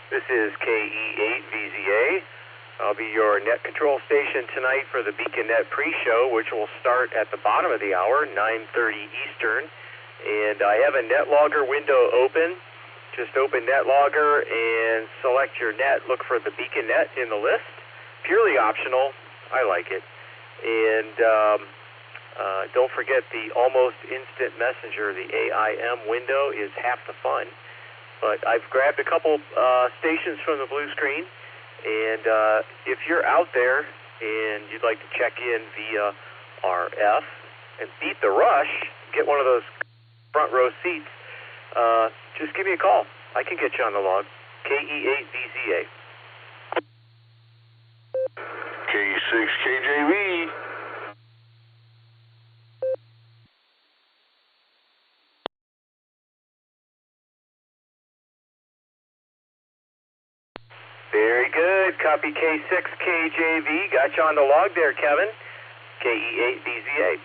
This is KE8VZA. I'll be your net control station tonight for the BeaconNet pre-show, which will start at the bottom of the hour, 9:30 Eastern. And I have a NetLogger window open. Just open NetLogger and select your net. Look for the BeaconNet in the list. Purely optional. I like it. And don't forget the almost instant messenger. The AIM window is half the fun. But I've grabbed a couple stations from the blue screen. And if you're out there and you'd like to check in via RF and beat the rush, get one of those front row seats, just give me a call. I can get you on the log. KE8VZA. KE6KJV. Very good. Copy K6KJV. Got you on the log there, Kevin. KE8VZA.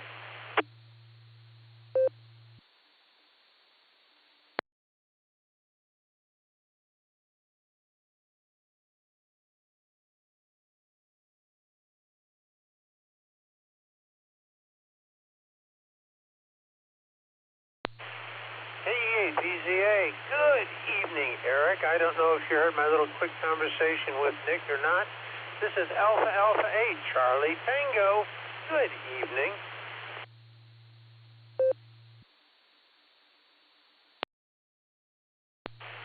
KE8VZA. Good evening, Eric. I don't know if you heard my little quick conversation with Nick or not. This is Alpha Alpha 8, Charlie Tango. Good evening.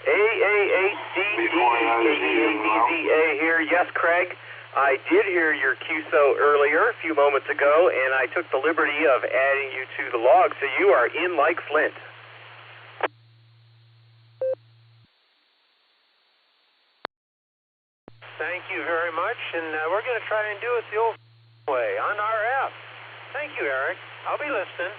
KE8VZA here. Yes, Craig. I did hear your QSO earlier, a few moments ago, and I took the liberty of adding you to the log, so you are in like Flint. Thank you very much, and we're going to try and do it the old way, on RF. Thank you, Eric. I'll be listening.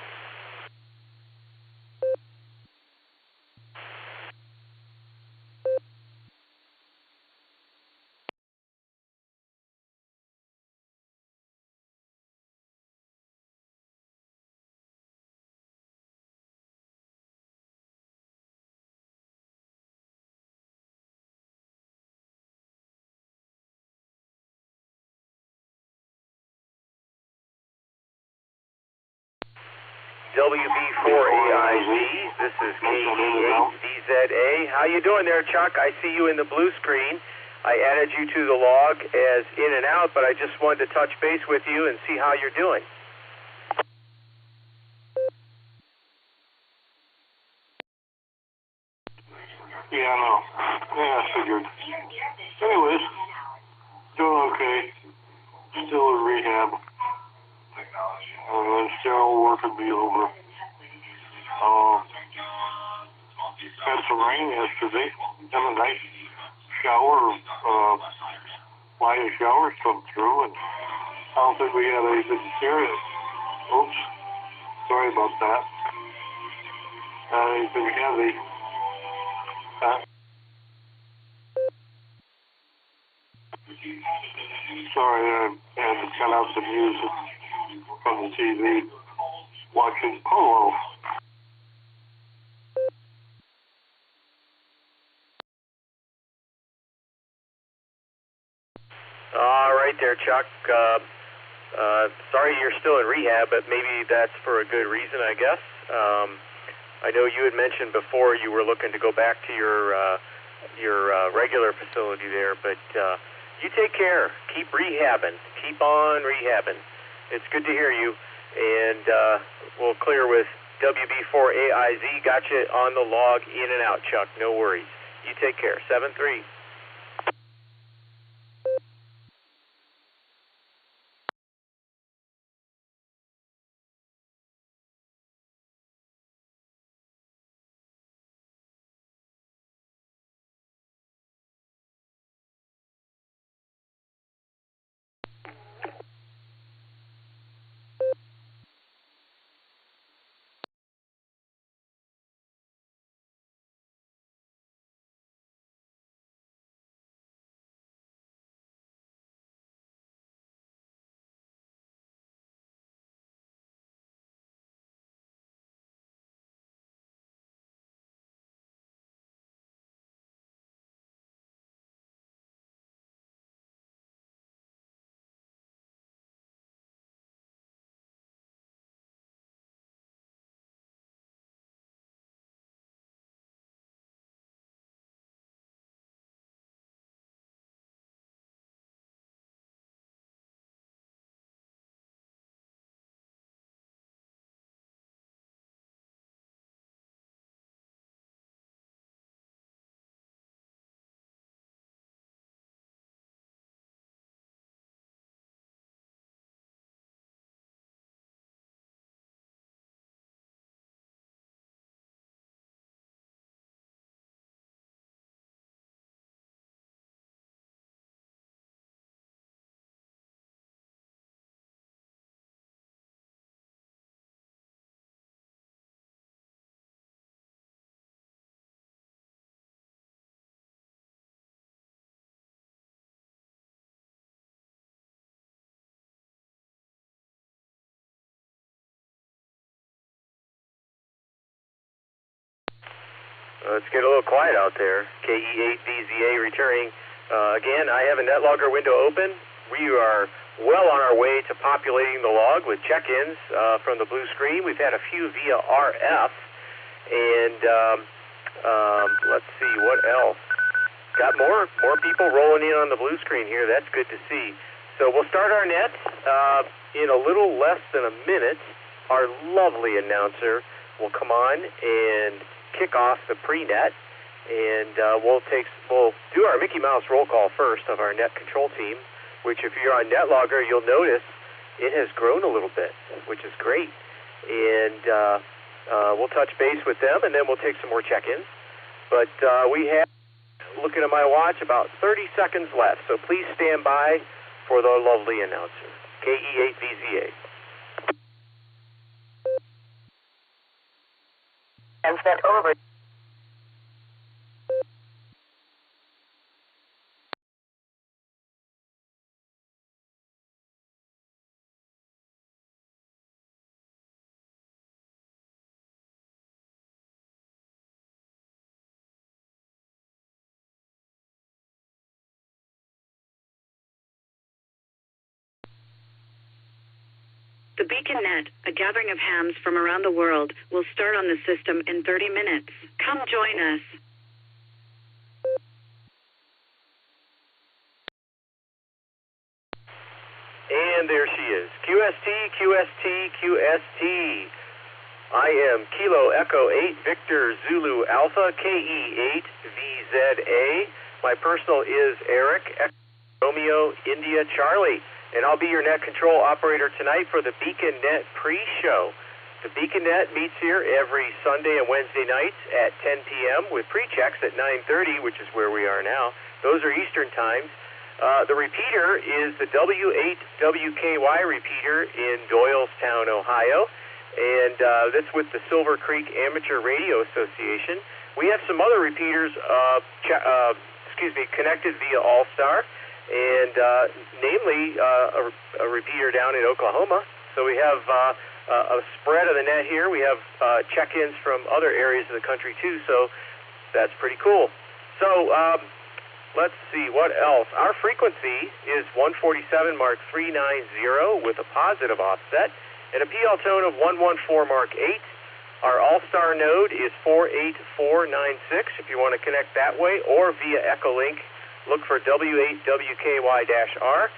WB4AIZ, this is KE8VZA. How you doing there, Chuck? I see you in the blue screen. I added you to the log as in and out, but I just wanted to touch base with you and see how you're doing. Yeah, I know. Yeah, I figured. Anyways, doing okay. Still in rehab. Sterile work will be over. Had some rain yesterday. Had a nice shower, light showers come through, and I don't think we had anything serious. Oops. Sorry about that. Anything heavy. Sorry, I had to cut out the music from the TV, watching polo. All right there, Chuck. Sorry you're still in rehab, but maybe that's for a good reason, I guess. I know you had mentioned before you were looking to go back to your regular facility there, but you take care. Keep rehabbing. Keep on rehabbing. It's good to hear you. And we'll clear with WB4AIZ. Got you on the log, in and out, Chuck. No worries. You take care. 7-3. Let's get a little quiet out there. KE8VZA returning. Again, I have a NetLogger window open. We are well on our way to populating the log with check-ins from the blue screen. We've had a few via RF, and let's see, what else? Got more people rolling in on the blue screen here. That's good to see. So we'll start our net in a little less than a minute. Our lovely announcer will come on and kick off the pre-net, and we'll do our Mickey Mouse roll call first of our net control team, which if you're on NetLogger, you'll notice it has grown a little bit, which is great. And we'll touch base with them, and then we'll take some more check-ins. But we have, looking at my watch, about 30 seconds left, so please stand by for the lovely announcer, KE8VZA. And sent over. The Beacon Net, a gathering of hams from around the world, will start on the system in 30 minutes. Come join us. And there she is. QST, QST, QST. I am Kilo Echo 8 Victor Zulu Alpha KE8VZA. My personal is Eric Echo Romeo India Charlie. And I'll be your net control operator tonight for the Beacon Net pre-show. The Beacon Net meets here every Sunday and Wednesday nights at 10 p.m. with pre-checks at 9:30, which is where we are now. Those are Eastern times. The repeater is the W8WKY repeater in Doylestown, Ohio. And that's with the Silvercreek Amateur Radio Association. We have some other repeaters connected via Allstar. And namely a repeater down in Oklahoma. So we have a spread of the net here. We have check-ins from other areas of the country too, so that's pretty cool. So let's see, what else? Our frequency is 147 Mark 390 with a positive offset, and a PL tone of 114 Mark 8. Our Allstar Node is 48496 if you want to connect that way, or via EchoLink. Look for W8WKY-R.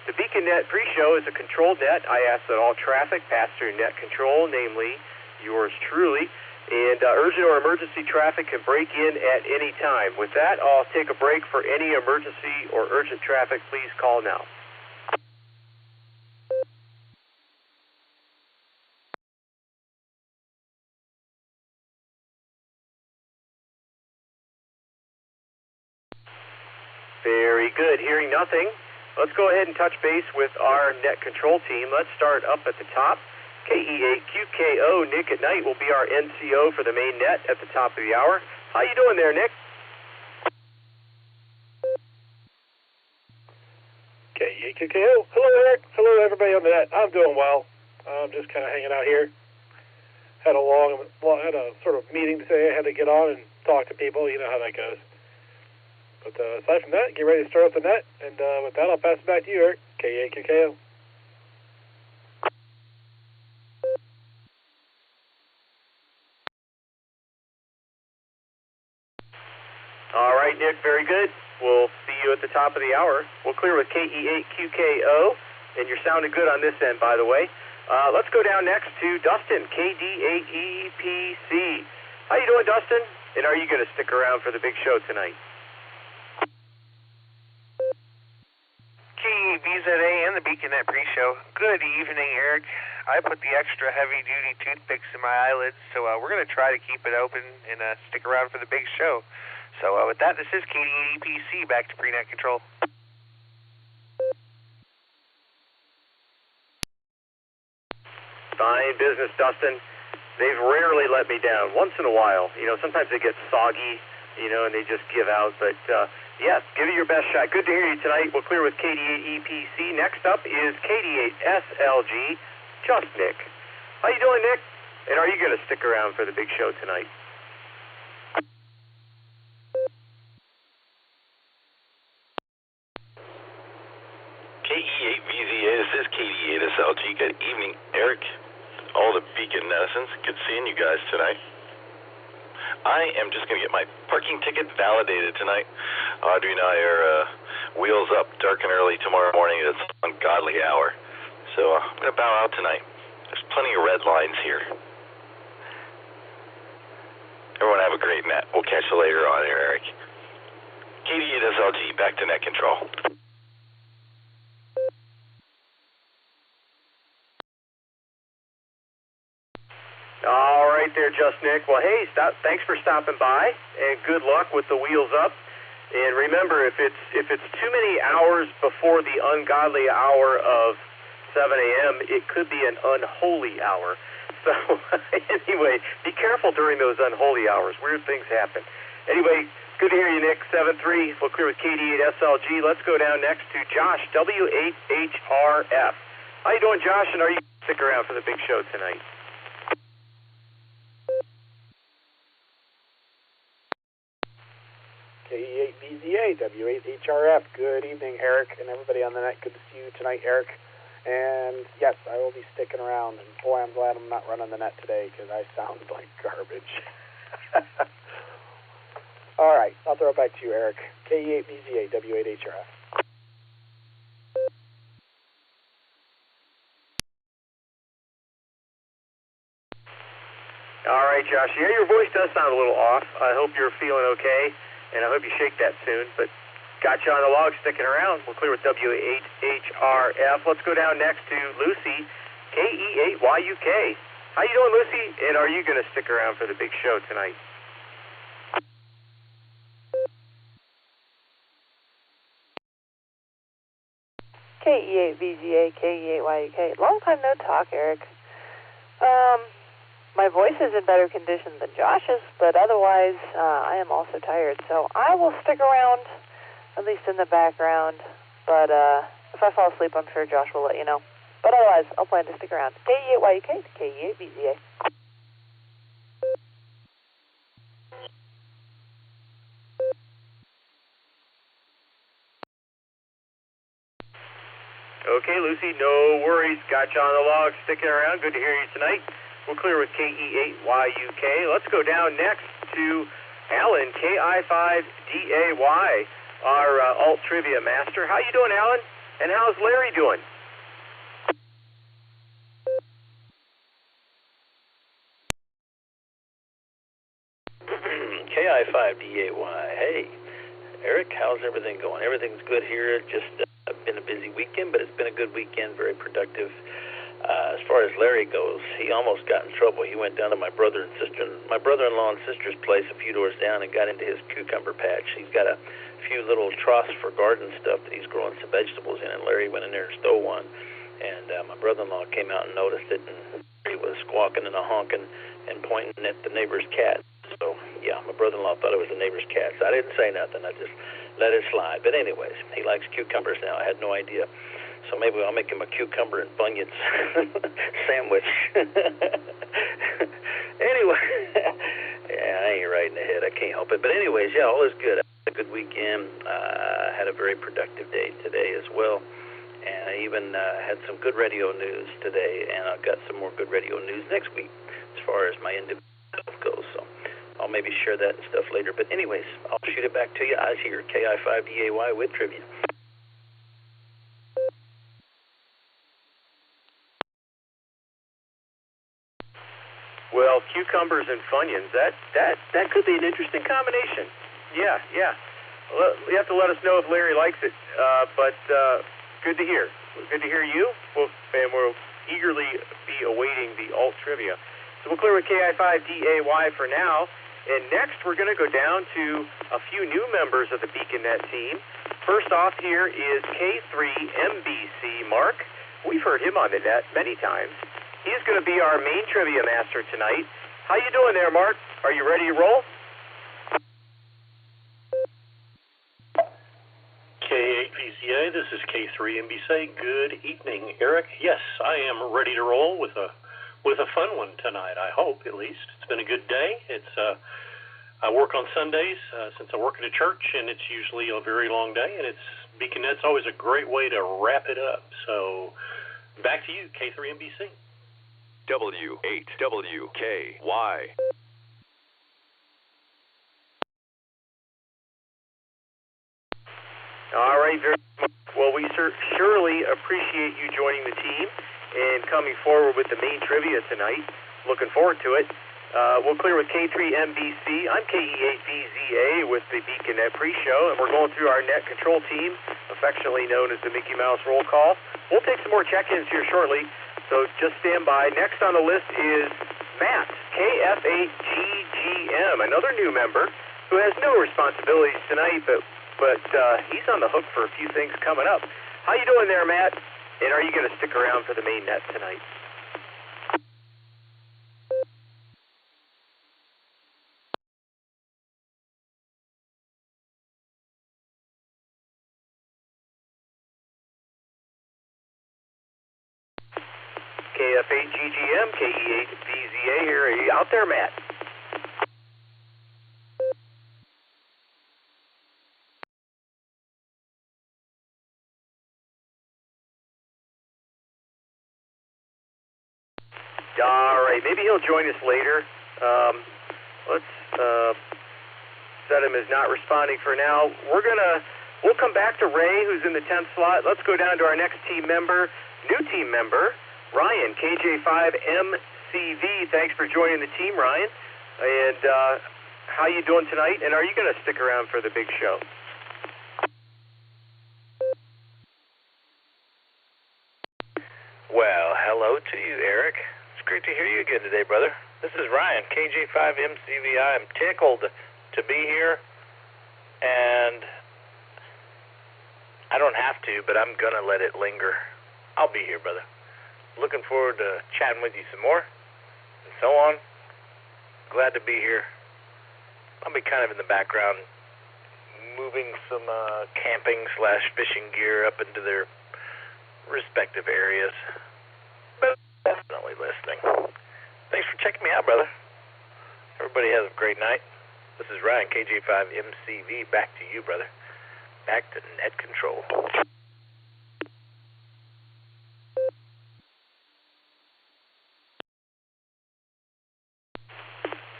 The Beacon Net pre-show is a controlled net. I ask that all traffic pass through net control, namely yours truly, and urgent or emergency traffic can break in at any time. With that, I'll take a break. For any emergency or urgent traffic, please call now. Very good. Hearing nothing, let's go ahead and touch base with our net control team. Let's start up at the top. KE8QKO, Nick at Night, will be our NCO for the main net at the top of the hour. How you doing there, Nick? KE8QKO. Hello, Eric. Hello, everybody on the net. I'm doing well. I'm just kind of hanging out here. Had a sort of meeting today. I had to get on and talk to people. You know how that goes. But aside from that, get ready to start up the net. And with that, I'll pass it back to you, Eric. KE8QKO. All right, Nick, very good. We'll see you at the top of the hour. We'll clear with KE8QKO, and you're sounding good on this end, by the way. Let's go down next to Dustin, KD8EPC. How you doing, Dustin? And are you going to stick around for the big show tonight? KE8VZA and the Beacon Net pre-show. Good evening, Eric. I put the extra heavy-duty toothpicks in my eyelids, so we're going to try to keep it open and stick around for the big show. So with that, this is KD8EPC, back to pre-net control. Fine business, Dustin. They've rarely let me down. Once in a while, sometimes they get soggy, and they just give out. But yes, give it your best shot. Good to hear you tonight. We'll clear with KD8EPC. Next up is KD8SLG, just Nick. How you doing, Nick? And are you going to stick around for the big show tonight? KE8VZA, this is KD8SLG. Good evening, Eric. All the Beacon netizens. Good seeing you guys tonight. I am just going to get my parking ticket validated tonight. Audrey and I are wheels up dark and early tomorrow morning. It's an ungodly hour. So I'm going to bow out tonight. There's plenty of red lines here. Everyone have a great net. We'll catch you later on here, Eric. KD8SLG, back to net control. All right there, Just Nick. Well, hey, thanks for stopping by, and good luck with the wheels up. And remember, if it's too many hours before the ungodly hour of 7 a.m., it could be an unholy hour. So anyway, be careful during those unholy hours. Weird things happen. Anyway, good to hear you, Nick. 7-3, we'll clear with KD8SLG. Let's go down next to Josh, W8HRF. How you doing, Josh, and are you stick around for the big show tonight? KE8VZA, W8HRF. Good evening, Eric, and everybody on the net. Good to see you tonight, Eric. And yes, I will be sticking around. And boy, I'm glad I'm not running the net today because I sound like garbage. All right, I'll throw it back to you, Eric. KE8VZA, W8HRF. All right, Josh. Yeah, your voice does sound a little off. I hope you're feeling okay, and I hope you shake that soon. But got you on the log sticking around. We'll clear with W8HRF. Let's go down next to Lucy, KE8YUK. How you doing, Lucy? And are you going to stick around for the big show tonight? KE8VZA, KE8YUK. Long time no talk, Eric. My voice is in better condition than Josh's, but otherwise I am also tired. So I will stick around, at least in the background. But if I fall asleep, I'm sure Josh will let you know. But otherwise, I'll plan to stick around. KE8YUK, KE8VZA. Okay, Lucy, no worries. Got you on the log sticking around. Good to hear you tonight. We'll clear with KE8YUK. Let's go down next to Alan, KI5DAY, our alt trivia master. How you doing, Alan? And how's Larry doing? KI5DAY. Hey, Eric, how's everything going? Everything's good here. Just been a busy weekend, but it's been a good weekend, very productive. As far as Larry goes, he almost got in trouble. He went down to my brother-in-law and sister's place a few doors down and got into his cucumber patch. He's got a few little troughs for garden stuff that he's growing some vegetables in, and Larry went in there and stole one. And my brother-in-law came out and noticed it, and he was squawking and honking and pointing at the neighbor's cat. So, yeah, my brother-in-law thought it was the neighbor's cat. So I didn't say nothing. I just let it slide. But anyways, he likes cucumbers now. I had no idea. So maybe I'll make him a cucumber and bunions sandwich. Anyway, yeah, I ain't right in the head. I can't help it. But anyways, yeah, all is good. I had a good weekend. Had a very productive day today as well. And I even had some good radio news today, and I've got some more good radio news next week as far as my individual stuff goes. So I'll maybe share that and stuff later. But anyways, I'll shoot it back to you. I was here, KI5DAY with trivia. Well, cucumbers and Funyuns, that could be an interesting combination. Yeah. Well, you have to let us know if Larry likes it. But good to hear. Good to hear you. And we'll eagerly be awaiting the alt trivia. So we'll clear with KI5DAY for now. And next, we're going to go down to a few new members of the BeaconNet team. First off here is K3MBC Mark. We've heard him on the net many times. He's going to be our main trivia master tonight. How you doing there, Mark? Are you ready to roll? K8VZA, this is K3MBC. Good evening, Eric. Yes, I am ready to roll with a fun one tonight, I hope, at least. It's been a good day. I work on Sundays since I work at a church, and it's usually a very long day, and it's BeaconNet's always a great way to wrap it up. So back to you, K3NBC. W8WKY. All right, very much. Well, we surely appreciate you joining the team and coming forward with the main trivia tonight. Looking forward to it. We'll clear with K3NBC. I'm KE8VZA with the BeaconNet pre-show, and we're going through our net control team, affectionately known as the Mickey Mouse Roll Call. We'll take some more check-ins here shortly, so just stand by. Next on the list is Matt, KF8GGM, another new member who has no responsibilities tonight, but he's on the hook for a few things coming up. How you doing there, Matt? And are you going to stick around for the main net tonight? KF8GGM, KE8VZA here. Are you out there, Matt? All right, maybe he'll join us later. Let's set him as not responding for now. We'll come back to Ray, who's in the 10th slot. Let's go down to our next team member, new team member, Ryan, KJ5MCV. Thanks for joining the team, Ryan. And how you doing tonight? And are you going to stick around for the big show? Well, hello to you, Eric. It's great to hear you again today, brother. This is Ryan, KJ5MCV. I'm tickled to be here, and I don't have to, but I'm going to let it linger. I'll be here, brother. Looking forward to chatting with you some more, and so on. Glad to be here. I'll be kind of in the background, moving some camping/fishing gear up into their respective areas, but definitely listening. Thanks for checking me out, brother. Everybody has a great night. This is Ryan, KJ5MCV. Back to you, brother. Back to net control.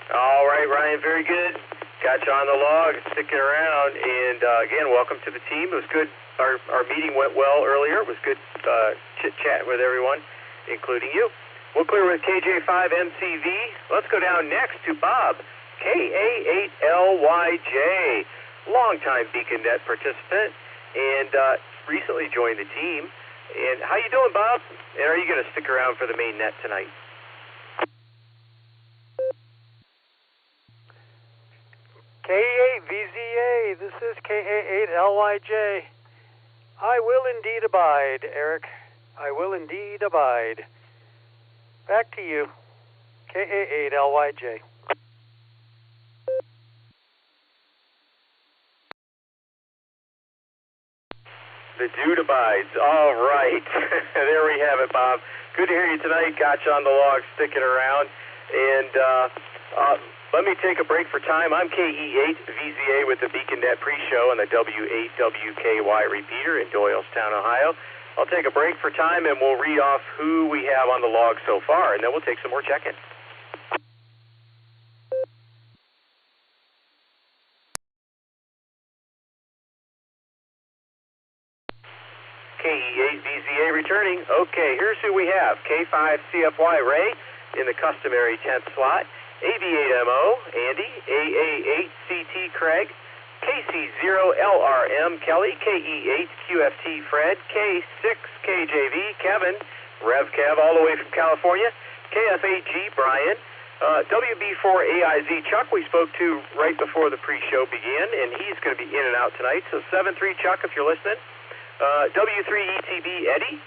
All right, Ryan, very good. Got you on the log, sticking around, and again, welcome to the team. It was good. Our meeting went well earlier. It was good chit-chat with everyone, including you. We'll clear with KJ5MCV. Let's go down next to Bob, KA8LYJ, longtime BeaconNet participant, and recently joined the team. And how you doing, Bob? And are you going to stick around for the main net tonight? KE8VZA, this is KA8LYJ. I will indeed abide, Eric. I will indeed abide. Back to you, KA8LYJ. The dude abides. All right. There we have it, Bob. Good to hear you tonight. Got you on the log, sticking around. And let me take a break for time. I'm KE8VZA with the BeaconNet pre-show on the W8WKY repeater in Doylestown, Ohio. I'll take a break for time, and we'll read off who we have on the log so far, and then we'll take some more check-ins. KE8VZA returning. Okay, here's who we have. K5CFY Ray in the customary 10th slot. AB8MO Andy, AA8CT Craig, KC0LRM Kelly, KE8QFT Fred, K6KJV Kevin, RevKev all the way from California, KF8G Brian, WB4AIZ Chuck we spoke to right before the pre-show began, and he's going to be in and out tonight, so 7-3 Chuck if you're listening. W3ETB Eddie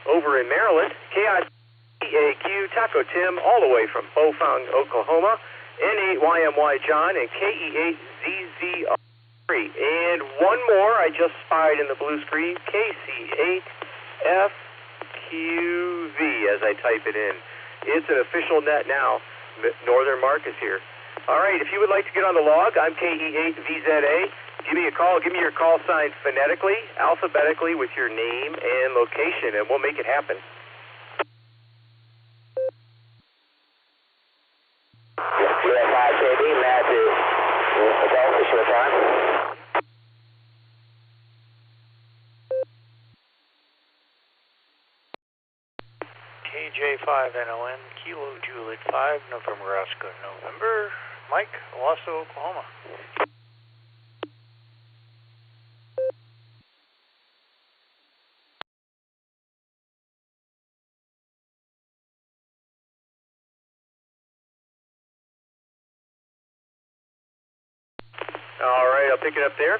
over in Maryland, KIAQ Taco Tim all the way from Bofang, Oklahoma, N8YMY John, and KE8ZZR. And one more I just spied in the blue screen, KC8FQV as I type it in. It's an official net now. Northern Mark is here. All right, if you would like to get on the log, I'm KE8VZA, give me a call. Give me your call sign phonetically, alphabetically, with your name and location, and we'll make it happen. G5JB, Matt is Delta, short time. KJ5NON, Kilo Juliet 5, November Oscar, November. Mike, Owasso, Oklahoma. All right, I'll pick it up there.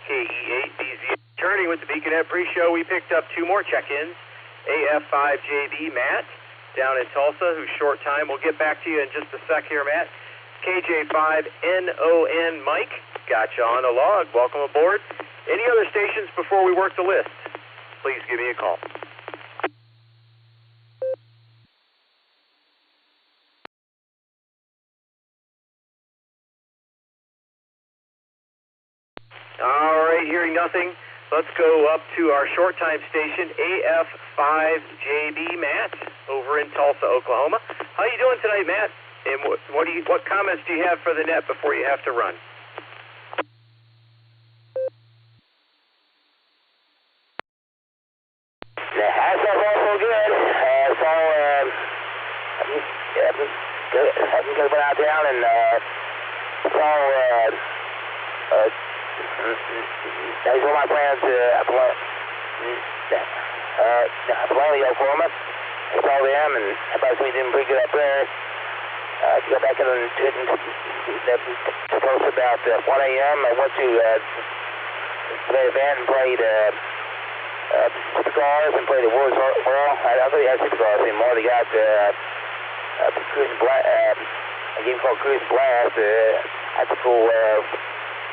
KE8BZ. Returning with the Beaconette pre-show, we picked up 2 more check-ins. AF5JB Matt down in Tulsa, who's short time. We'll get back to you in just a sec here, Matt. KJ5NON Mike, got you on the log. Welcome aboard. Any other stations before we work the list? Please give me a call. All right, hearing nothing, let's go up to our short time station, AF5JB Matt, over in Tulsa, Oklahoma. How you doing tonight, Matt? And what comments do you have for the net before you have to run? The Assoc also good. I just went out down and saw. That was one of my plans to Atlanta, Oklahoma. I saw them, and everybody's doing pretty good up there. To go back in and post about 1 a.m. I went to the event and played supercars and played the World. Well, I don't really have supercars anymore. They got a game called Cruise Blast. That's a cool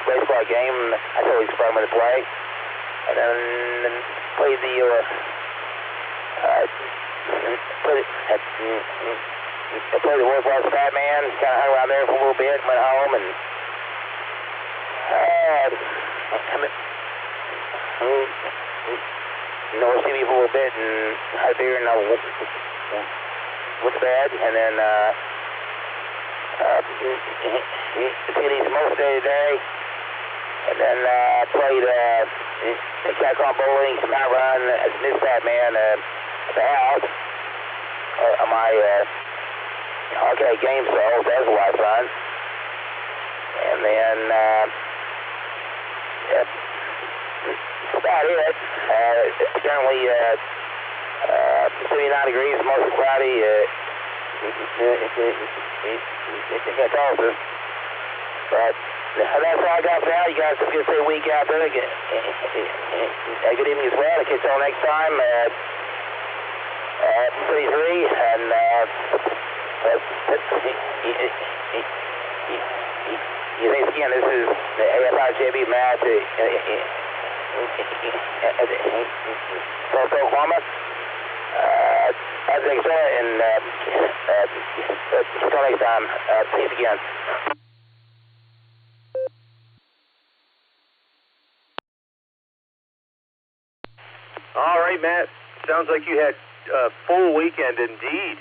race car game. That's always fun to play. And then played the played the World Class Batman. Kind of hung around there for a little bit. Went home and North City for a little bit and had a beer and went to bed. And then cities most day today. And then played back on bowling, some outrun as Miss Batman at the house on my arcade game, so that was a lot of fun. And then that's about it. Generally 79 degrees, mostly cloudy. It's Tulsa. But that's all I got for now. You guys have a good week out there. Good evening as well. I'll catch y'all next time at 33. And thanks again. This is the AF5JB Matt. Tulsa, Oklahoma. Thanks, and until next time, peace again. All right, Matt. Sounds like you had a full weekend indeed.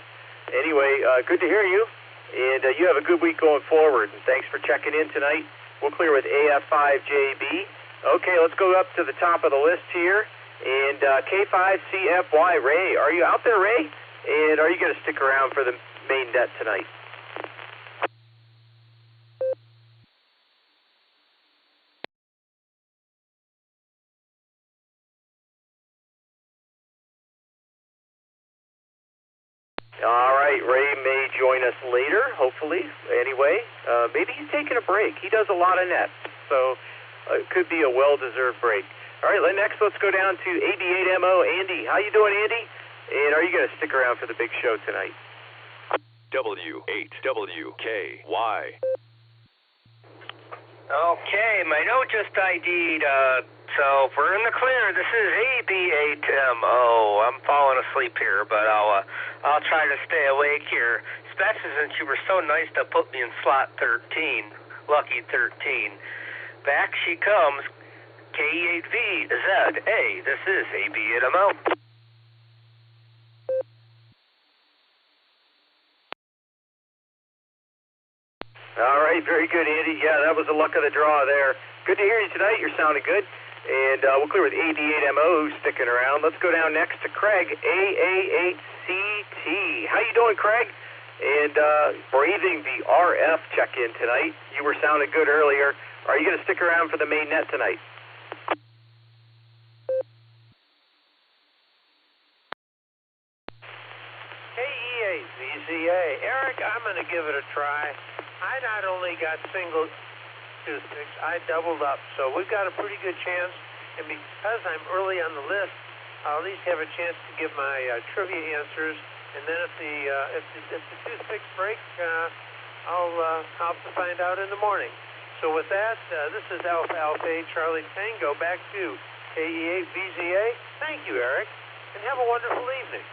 Anyway, good to hear you, and you have a good week going forward. And thanks for checking in tonight. We'll clear with AF5JB. Okay, let's go up to the top of the list here. And K5CFY, Ray. Are you out there, Ray? And are you going to stick around for the main net tonight? All right, Ray may join us later, hopefully. Anyway, maybe he's taking a break. He does a lot of nets, so it could be a well-deserved break. All right, next let's go down to AB8MO, Andy. How you doing, Andy? And are you going to stick around for the big show tonight? W8WKY. Okay, my note just ID'd So we're in the clear. This is AB8MO. I'm falling asleep here, but I'll try to stay awake here, especially since you were so nice to put me in slot 13, lucky 13. Back she comes, KE8VZA. This is AB8MO. All right, very good, Andy. Yeah, that was the luck of the draw there. Good to hear you tonight. You're sounding good. And we'll clear with AB8MO who's sticking around. Let's go down next to Craig, AA8CT. How you doing, Craig? And breathing the RF check-in tonight. You were sounding good earlier. Are you going to stick around for the main net tonight? KE8VZA. Eric, I'm going to give it a try. I not only got single toothpicks, I doubled up. So we've got a pretty good chance. And because I'm early on the list, I'll at least have a chance to give my trivia answers. And then if the toothpicks break, I'll have to find out in the morning. So with that, this is Alpha Alpha 8 Charlie Tango back to KE8VZA. Thank you, Eric, and have a wonderful evening.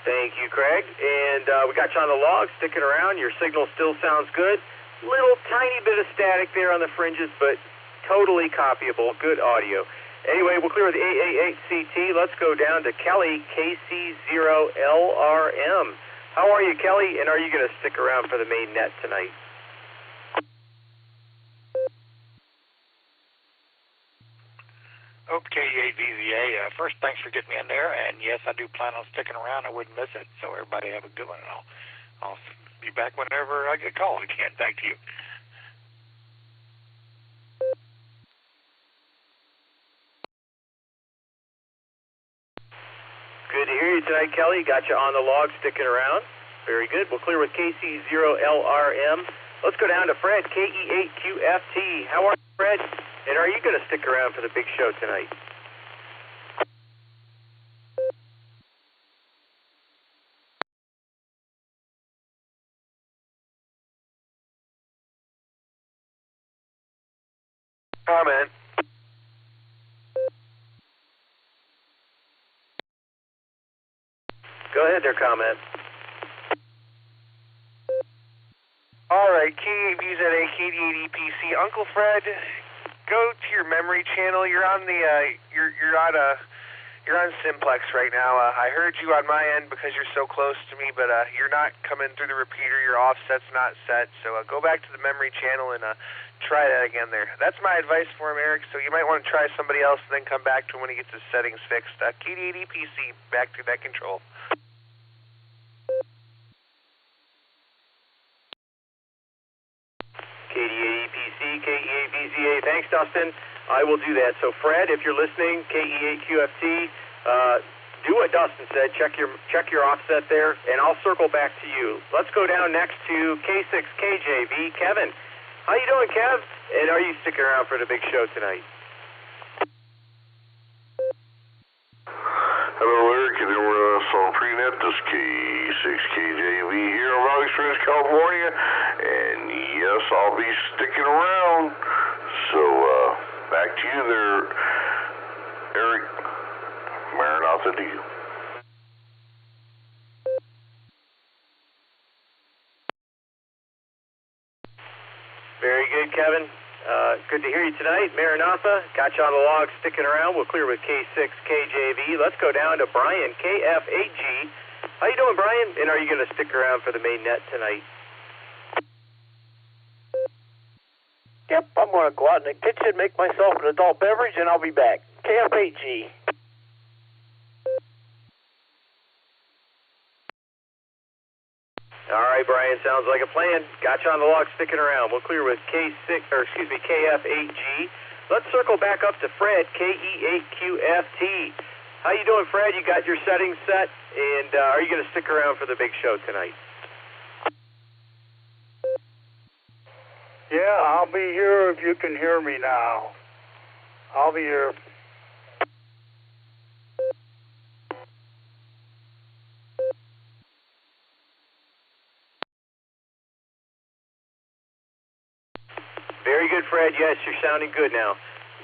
Thank you, Craig. And we got you on the log, sticking around. Your signal still sounds good. Little tiny bit of static there on the fringes, but totally copyable. Good audio. Anyway, we'll clear with AA8CT. Let's go down to Kelly, KC0LRM. How are you, Kelly? And are you going to stick around for the main net tonight? Okay, AVVA. First, thanks for getting me in there. And yes, I do plan on sticking around. I wouldn't miss it. So everybody have a good one. And I'll be back whenever I get called again. Thank you. Good to hear you tonight, Kelly. Got you on the log, sticking around. Very good. We'll clear with KC0LRM. Let's go down to Fred, KE8QFT. How are you, Fred? And are you going to stick around for the big show tonight? Comment. Go ahead there, comment. All right, KE8VZA, KD8EPC. Uncle Fred, go to your memory channel. You're on the you're on Simplex right now. I heard you on my end because you're so close to me, but you're not coming through the repeater. Your offset's not set. So go back to the memory channel and try that again there. That's my advice for him, Eric. So you might want to try somebody else and then come back to him when he gets his settings fixed. KD8EPC, back to that control. KD8EPC, KE8VZA. Thanks, Dustin. I will do that. So, Fred, if you're listening, KE8QFT, do what Dustin said. Check your offset there, and I'll circle back to you. Let's go down next to K6KJV. Kevin, how you doing, Kev? And are you sticking around for the big show tonight? Hello, Eric, and we're on pre-net. This is K6KJV here in Valley Springs, California, and yes, I'll be sticking around. So, back to you there, Eric. Maranatha to you. Very good, Kevin. Good to hear you tonight. Maranatha, got you on the log, sticking around. We'll clear with K6KJV. Let's go down to Brian, KF8G. How you doing, Brian? And are you going to stick around for the main net tonight? Yep, I'm going to go out in the kitchen, make myself an adult beverage, and I'll be back. KF8G. All right, Brian, sounds like a plan. Got you on the log, sticking around. We'll clear with KF8G. Let's circle back up to Fred, KE8QFT. How you doing, Fred? You got your settings set, and are you going to stick around for the big show tonight? Yeah, I'll be here if you can hear me now. I'll be here. Very good, Fred. Yes, you're sounding good now.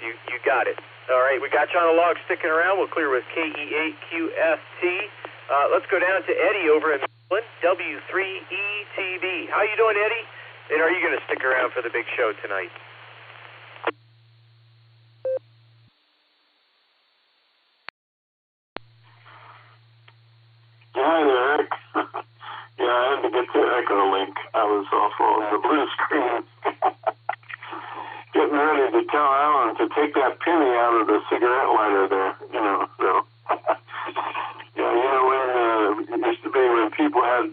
You got it. All right, we got you on the log sticking around. We'll clear with KE8QFT. Let's go down to Eddie over in Maryland, W3ETB. How you doing, Eddie? And are you going to stick around for the big show tonight? Hi there, Eric. Yeah, I had to get to EchoLink. I was off on the blue screen. Getting ready to tell Alan to take that penny out of the cigarette lighter there, so. Yeah, when it used to be when people had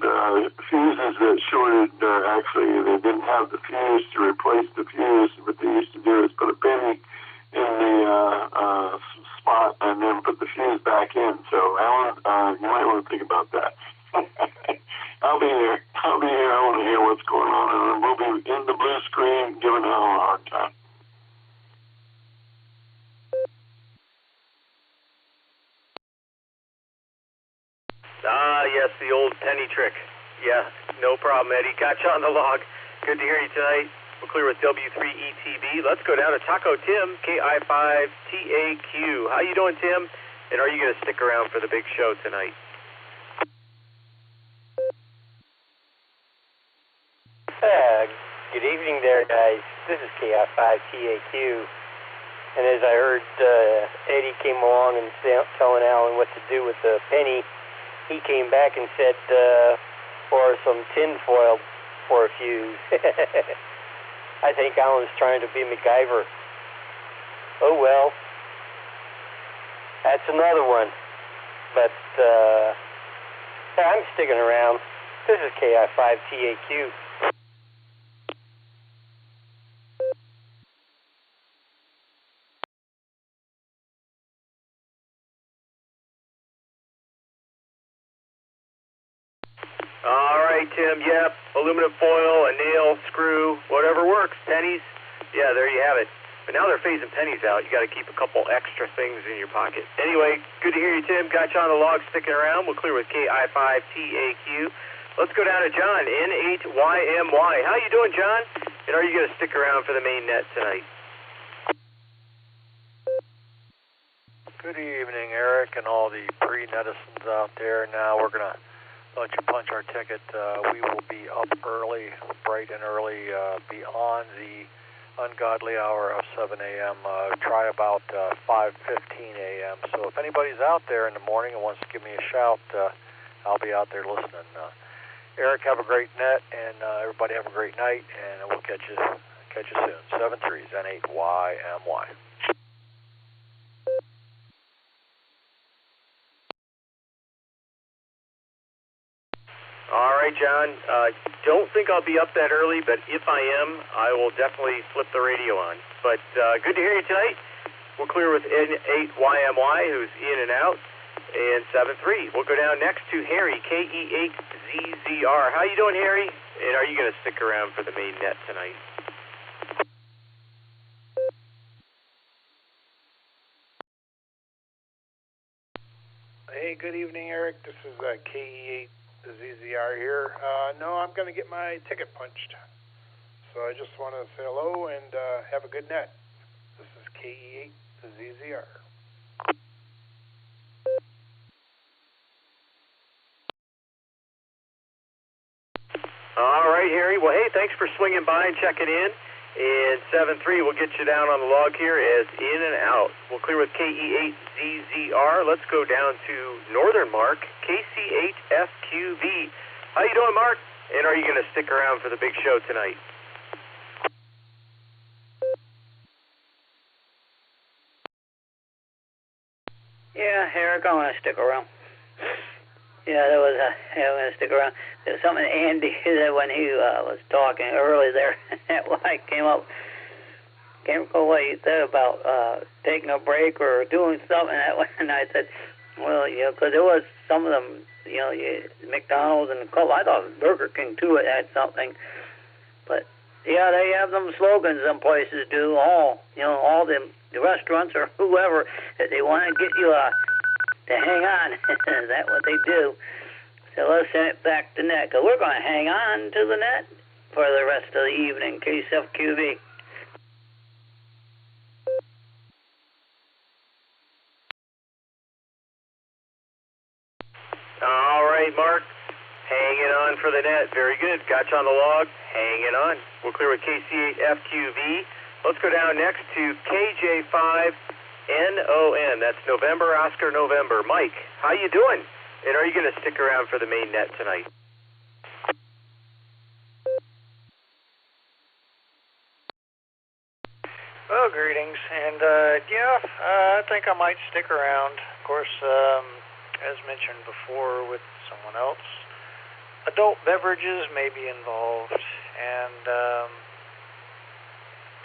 fuses that shorted, actually they didn't have the fuse to replace the fuse. What they used to do is put a penny in the spot and then put the fuse back in. So, Alan, you might want to think about that. I'll be here. I want to hear what's going on, and we'll be in the blue screen giving Alan a hard time. Yes, the old penny trick. Yeah, no problem, Eddie. Got you on the log. Good to hear you tonight. We'll clear with W3ETB. Let's go down to Taco Tim, KI5TAQ. How you doing, Tim? And are you going to stick around for the big show tonight? Good evening there, guys. This is KI5TAQ. And as I heard Eddie came along and telling Alan what to do with the penny, he came back and said for some tin foil for a fuse. I think Alan's trying to be MacGyver. Oh well. That's another one. But I'm sticking around. This is KI5TAQ. All right, Tim. Yep. Aluminum foil, a nail, screw, whatever works. Pennies. Yeah, there you have it. But now they're phasing pennies out. You got to keep a couple extra things in your pocket. Anyway, good to hear you, Tim. Got you on the log sticking around. We'll clear with KI5TAQ. Let's go down to John, N8YMY. How you doing, John? And are you going to stick around for the main net tonight? Good evening, Eric, and all the pre-netizens out there. Now we're going to let you punch our ticket. We will be up early, bright and early, beyond the ungodly hour of 7 a.m. Try about 5:15 a.m. So if anybody's out there in the morning and wants to give me a shout, I'll be out there listening. Eric, have a great net, and everybody have a great night, and we'll catch you soon. 7-3s, N8YMY. All right, John. Don't think I'll be up that early, but if I am, I will definitely flip the radio on. But good to hear you tonight. We'll clear with N8YMY, who's in and out, and 7-3. We'll go down next to Harry, KE8ZZR. How you doing, Harry? And are you going to stick around for the main net tonight? Hey, good evening, Eric. This is KE8ZZR here. No, I'm going to get my ticket punched. So I just want to say hello and have a good net. This is KE8ZZR. All right, Harry. Well, hey, thanks for swinging by and checking in. And 7-3, we'll get you down on the log here as in and out. We'll clear with KE8ZZR. Let's go down to Northern Mark, KC8FQV. How you doing, Mark? And are you going to stick around for the big show tonight? Yeah, Eric, I'm going to stick around. Yeah, I'm going to stick around. There's something Andy said when he was talking early there. I came up, can't recall what he said about taking a break or doing something. And I said, well, because there was some of them, McDonald's and Club. I thought Burger King too had something. But yeah, they have them slogans. Some places do. All the restaurants or whoever that they want to get you to hang on. That's what they do. So let's send it back to net, because we're going to hang on to the net for the rest of the evening. KCFQB. All right, Mark. Hanging on for the net. Very good. Got you on the log. Hanging on. We'll clear with KC8FQV. Let's go down next to KJ5NON. That's November, Oscar, November. Mike, how you doing? And are you going to stick around for the main net tonight? Well, greetings. And, I think I might stick around. Of course, as mentioned before with someone else, adult beverages may be involved. And,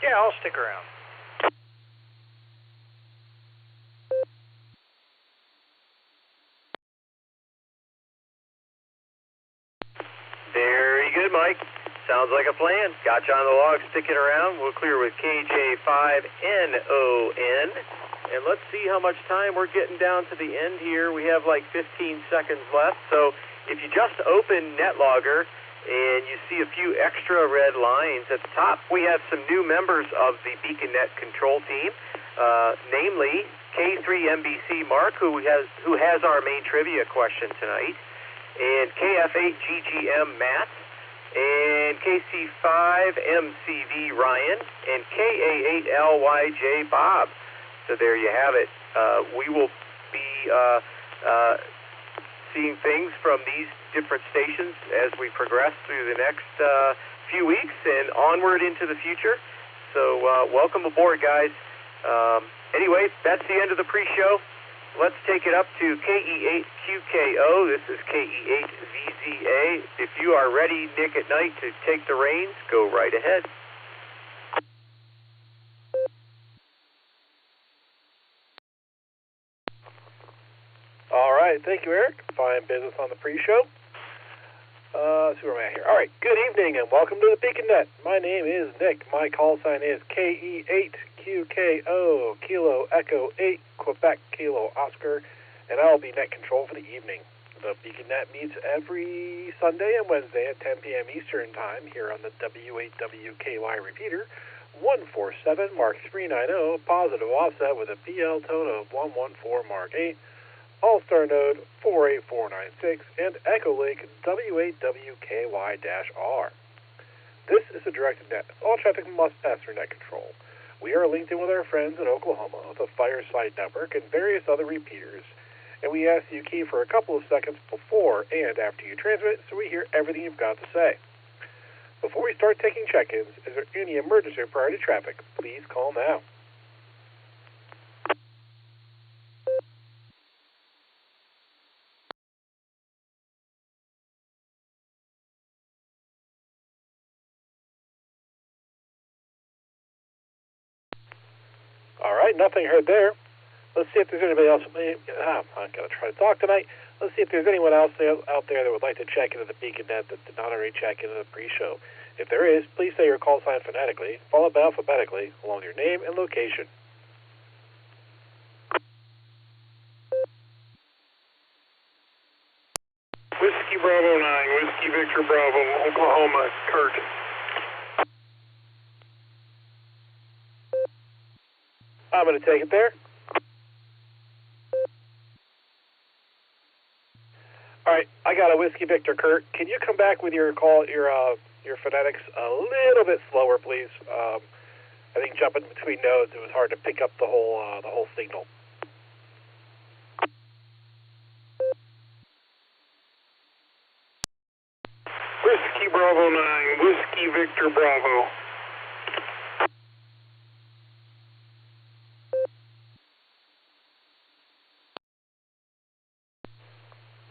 I'll stick around. Very good, Mike. Sounds like a plan. Got you on the log, sticking around. We'll clear with KJ5NON. And let's see how much time we're getting down to the end here. We have like 15 seconds left. So if you just open NetLogger and you see a few extra red lines at the top, we have some new members of the BeaconNet control team, namely K3MBC Mark, who has our main trivia question tonight, and KF8GGM Matt, and KC5MCV Ryan, and KA8LYJ Bob. So there you have it. We will be seeing things from these different stations as we progress through the next few weeks and onward into the future. So welcome aboard, guys. Anyway, that's the end of the pre-show. Let's take it up to KE8QKO. This is KE8VZA. If you are ready, Nick at Nite, to take the reins, go right ahead. All right, thank you, Eric. Fine business on the pre-show. Let's see where I'm at here. All right, good evening and welcome to the BeaconNet. My name is Nick. My call sign is KE8QKO, Kilo Echo 8, Quebec Kilo Oscar, and I'll be net control for the evening. The BeaconNet meets every Sunday and Wednesday at 10 p.m. Eastern Time here on the W8WKY repeater, 147 Mark 390, positive offset with a PL tone of 114 Mark 8. Allstar Node 48496, and EchoLink W8WKY-R. This is a directed net. All traffic must pass through net control. We are linked in with our friends in Oklahoma, the Fireside Network, and various other repeaters, and we ask you key for a couple of seconds before and after you transmit so we hear everything you've got to say. Before we start taking check-ins, is there any emergency or priority traffic? Please call now. All right, nothing heard there. Let's see if there's anybody else. I'm going to try to talk tonight. Let's see if there's anyone else out there that would like to check into the BeaconNet that did not already check into the pre-show. If there is, please say your call sign phonetically, followed by alphabetically, along with your name and location. Whiskey Bravo 9, Whiskey Victor Bravo, Oklahoma, Kurt. I'm going to take it there. All right, I got a Whiskey Victor Kurt. Can you come back with your call, your phonetics a little bit slower, please? I think jumping between nodes, it was hard to pick up the whole signal. Whiskey Bravo 9, Whiskey Victor Bravo.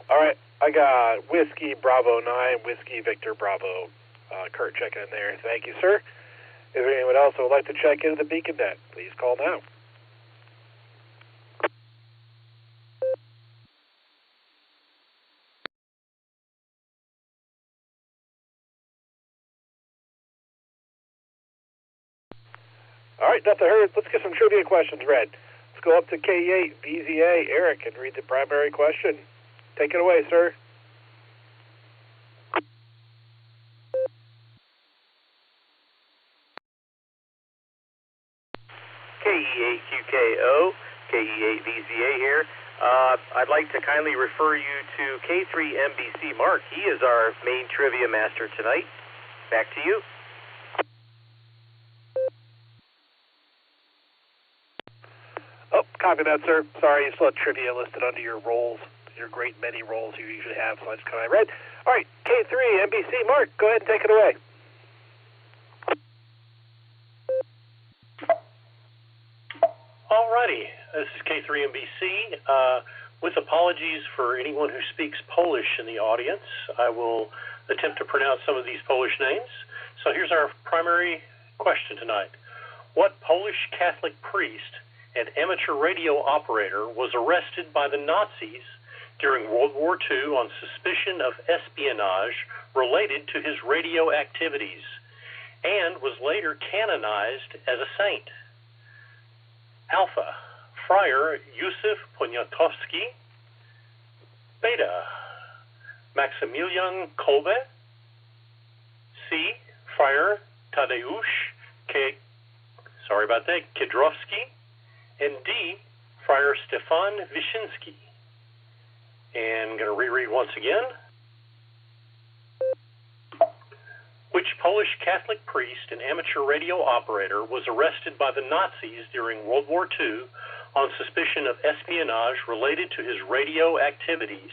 All right, I got Whiskey Bravo 9, Whiskey Victor Bravo. Kurt, checking in there. Thank you, sir. Is there anyone else who would like to check into the BeaconNet? Please call now. All right, nothing heard. Let's get some trivia questions read. Let's go up to K8, VZA, Eric, and read the primary question. Take it away, sir. KE8QKO, KE8VZA here. I'd like to kindly refer you to K3MBC Mark. He is our main trivia master tonight. Back to you. Oh, copy that, sir. Sorry, you still have trivia listed under your roles, your great many roles you usually have, so I just kind of read. All right, K3MBC Mark, go ahead and take it away. Alrighty, this is K3MBC. With apologies for anyone who speaks Polish in the audience, I will attempt to pronounce some of these Polish names. So here's our primary question tonight. What Polish Catholic priest and amateur radio operator was arrested by the Nazis during World War II on suspicion of espionage related to his radio activities and was later canonized as a saint? Alpha, Friar Józef Poniatowski. Beta, Maximilian Kolbe. C, Friar Tadeusz Kidrowski. And D, Friar Stefan Wyszynski. And I'm going to reread once again. Which Polish Catholic priest and amateur radio operator was arrested by the Nazis during World War II on suspicion of espionage related to his radio activities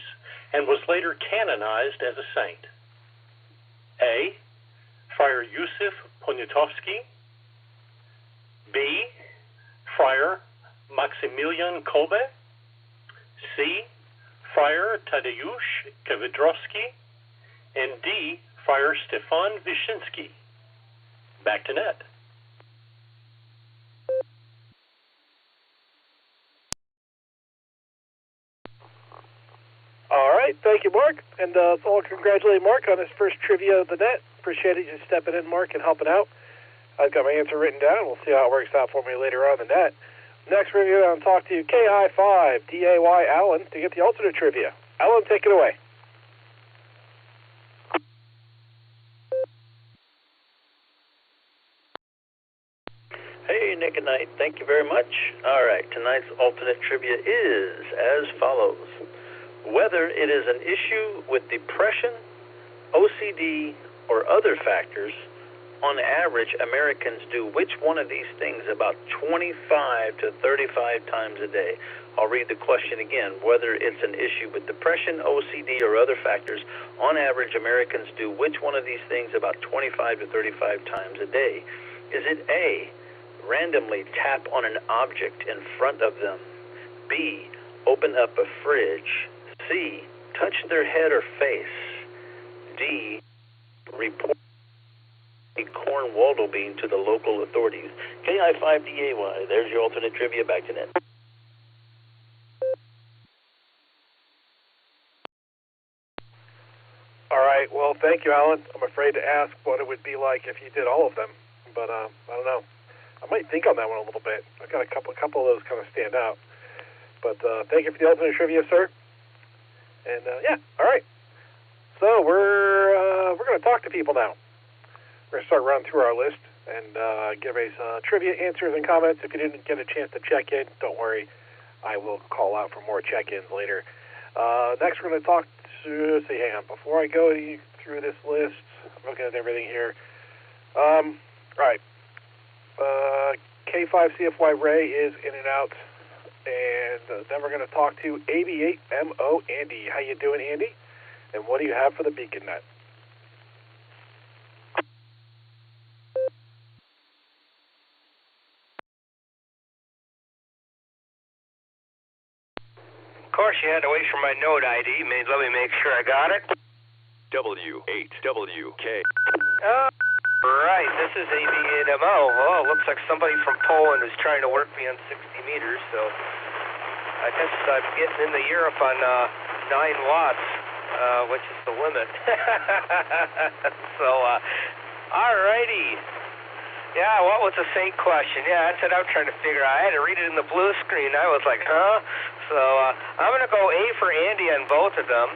and was later canonized as a saint? A, Friar Józef Poniatowski. B, Friar Maximilian Kolbe. C, Friar Tadeusz Kidrowski. And D, Friar Stefan Wyszynski. Back to net. All right, thank you, Mark. And I'll congratulate Mark on his first trivia of the net. Appreciate it, you stepping in, Mark, and helping out. I've got my answer written down. We'll see how it works out for me later on in the net. Next review, I'll talk to you, KI5DAY Alan, to get the alternate trivia. Alan, take it away. Hey, Nick and Nite, thank you very much. All right, tonight's alternate trivia is as follows. Whether it is an issue with depression, OCD, or other factors, on average, Americans do which one of these things about 25 to 35 times a day? I'll read the question again. Whether it's an issue with depression, OCD, or other factors, on average, Americans do which one of these things about 25 to 35 times a day? Is it A, randomly tap on an object in front of them? B, open up a fridge? C, touch their head or face? D, report a corn waddle bean to the local authorities? KI5DAY, there's your alternate trivia. Back to net. All right, well, thank you, Alan. I'm afraid to ask what it would be like if you did all of them, but I don't know. I might think on that one a little bit. I've got a couple of those kind of stand out. But thank you for the alternate trivia, sir. And yeah, all right. So we're going to talk to people now. We're going to start running through our list and give us trivia answers and comments. If you didn't get a chance to check in, don't worry. I will call out for more check-ins later. Next, we're going to talk to, let's see, hang on. Before I go through this list, I'm looking at everything here. All right. K5CFY Ray is in and out. And then we're going to talk to AB8MO Andy. How you doing, Andy? And what do you have for the Beacon Net? Of course, you had to wait for my node ID. Let me make sure I got it. W8WK. Right, this is AB8MO. Oh, looks like somebody from Poland is trying to work me on 60 meters, so I guess I'm getting in the Europe on 9 watts, which is the limit. So, alrighty. Yeah, what was the same question? Yeah, that's what I'm trying to figure out. I had to read it in the blue screen. I was like, huh? So, I'm going to go A for Andy on both of them.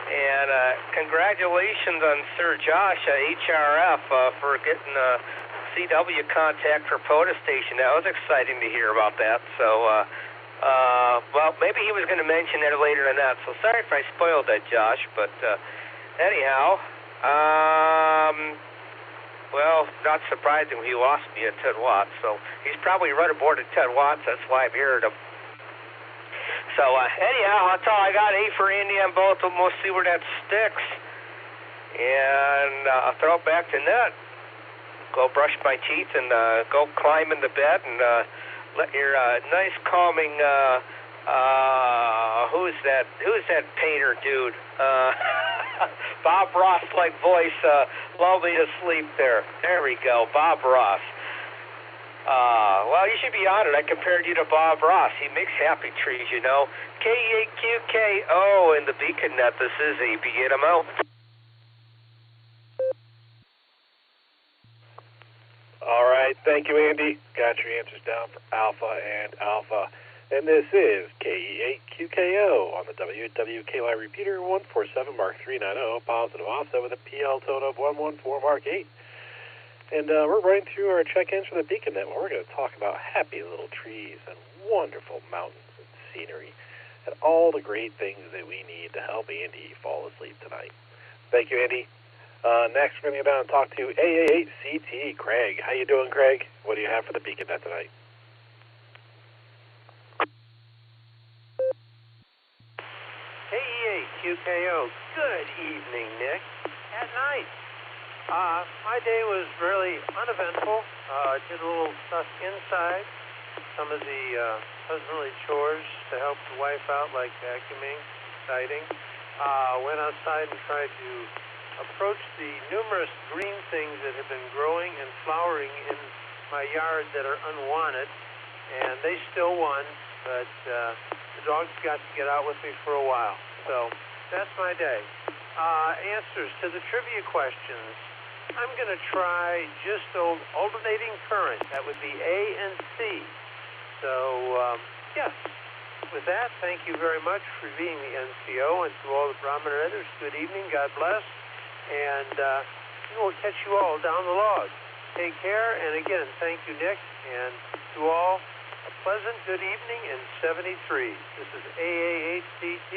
And congratulations on Sir Josh at HRF for getting CW contact for POTA station. That was exciting to hear about that. So Well, maybe he was going to mention it later than that, so sorry if I spoiled that, Josh, but anyhow, well, not surprising he lost me at 10 watts, so he's probably right aboard at 10 watts, that's why I'm hearing him. So anyhow, that's all I got. A for Andy on both of them. We'll see where that sticks. And I'll throw it back to net. Go brush my teeth and go climb in the bed and let your nice calming who's that painter dude? Bob Ross like voice lull me to sleep there. There we go, Bob Ross. Well, you should be honored. I compared you to Bob Ross. He makes happy trees, you know. K8QKO in the Beacon Net. This is ABNMO. All right, thank you, Andy. Got your answers down for Alpha and Alpha. And this is KE8QKO on the WWKY repeater 147 Mark 390, positive offset with a PL tone of 114 Mark 8. And we're running through our check-ins for the Beacon Net. We're going to talk about happy little trees and wonderful mountains and scenery and all the great things that we need to help Andy fall asleep tonight. Thank you, Andy. Next, we're going to go down and talk to AA8CT, Craig. How you doing, Craig? What do you have for the Beacon Net tonight? KE8QKO. Good evening, Nick. At night. My day was really uneventful. Did a little stuff inside, some of the husbandly chores to help the wife out, like vacuuming, exciting. Went outside and tried to approach the numerous green things that have been growing and flowering in my yard that are unwanted, and they still won, but the dogs got to get out with me for a while. So that's my day. Answers to the trivia questions. I'm going to try just alternating current. That would be A and C. So, yes. With that, thank you very much for being the NCO, and to all the Brahmin others, good evening, God bless, and we'll catch you all down the log. Take care, and again, thank you, Nick, and to all, a pleasant good evening in 73. This is AA8CT,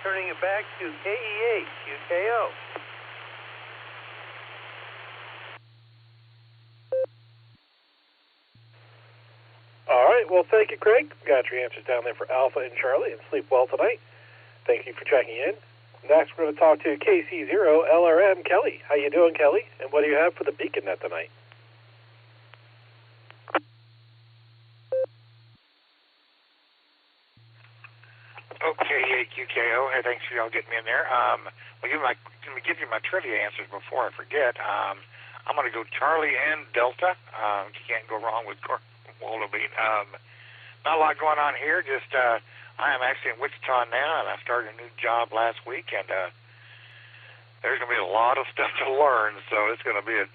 turning it back to KE8QKO. All right, well, thank you, Craig. Got your answers down there for Alpha and Charlie, and sleep well tonight. Thank you for checking in. Next, we're going to talk to KC0LRM, Kelly. How you doing, Kelly? And what do you have for the Beacon Net tonight? Okay, QKO. Hey, thanks for y'all getting me in there. Let me give you my trivia answers before I forget. I'm going to go Charlie and Delta. You can't go wrong with Wallaby. Not a lot going on here. Just I am actually in Wichita now, and I started a new job last week, and there's going to be a lot of stuff to learn. So it's going to be a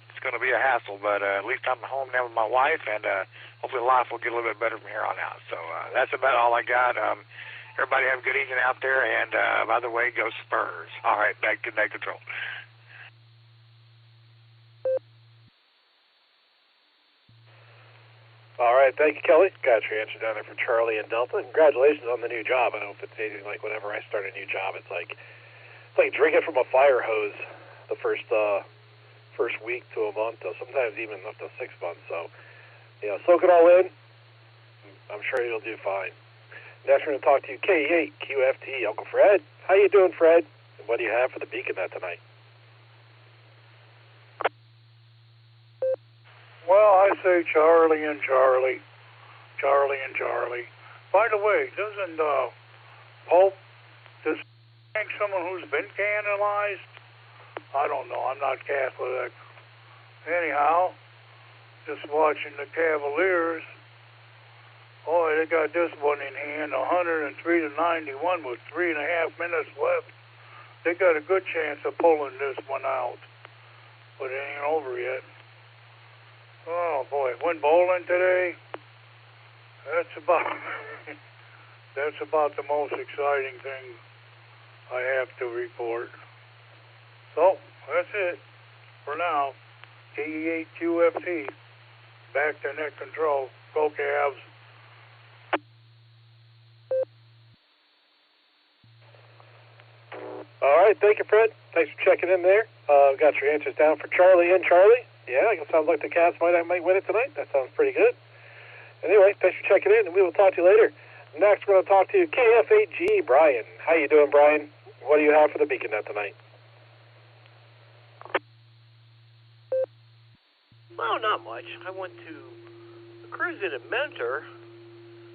hassle. But at least I'm home now with my wife, and hopefully life will get a little bit better from here on out. So that's about all I got. Everybody have a good evening out there, and by the way, go Spurs. All right, back to net control. All right, thank you, Kelly. Got your answer down there for Charlie and Delta. Congratulations on the new job. I don't know if it's anything like whenever I start a new job, it's like drinking from a fire hose the first week to a month, or sometimes even up to 6 months. So, soak it all in. I'm sure you'll do fine. Next, we're going to talk to you, K8QFT, Uncle Fred. How you doing, Fred? And what do you have for the Beacon Net tonight? Well, I say Charlie and Charlie. Charlie and Charlie. By the way, doesn't Pope just thank someone who's been canonized? I don't know. I'm not Catholic. Anyhow, just watching the Cavaliers. Boy, they got this one in hand, 103-91 with 3.5 minutes left. They got a good chance of pulling this one out, but it ain't over yet. Oh boy, went bowling today. That's about the most exciting thing I have to report. So that's it for now. KE8QFT, back to net control. Go Cavs. right, thank you, Fred. Thanks for checking in there. Got your answers down for Charlie and Charlie. Yeah, it sounds like the Cats might win it tonight. That sounds pretty good. Anyway, thanks for checking in, and we will talk to you later. Next, we're going to talk to KF8G, Brian. How you doing, Brian? What do you have for the BeaconNet tonight? Well, not much. I went to a cruise in Mentor.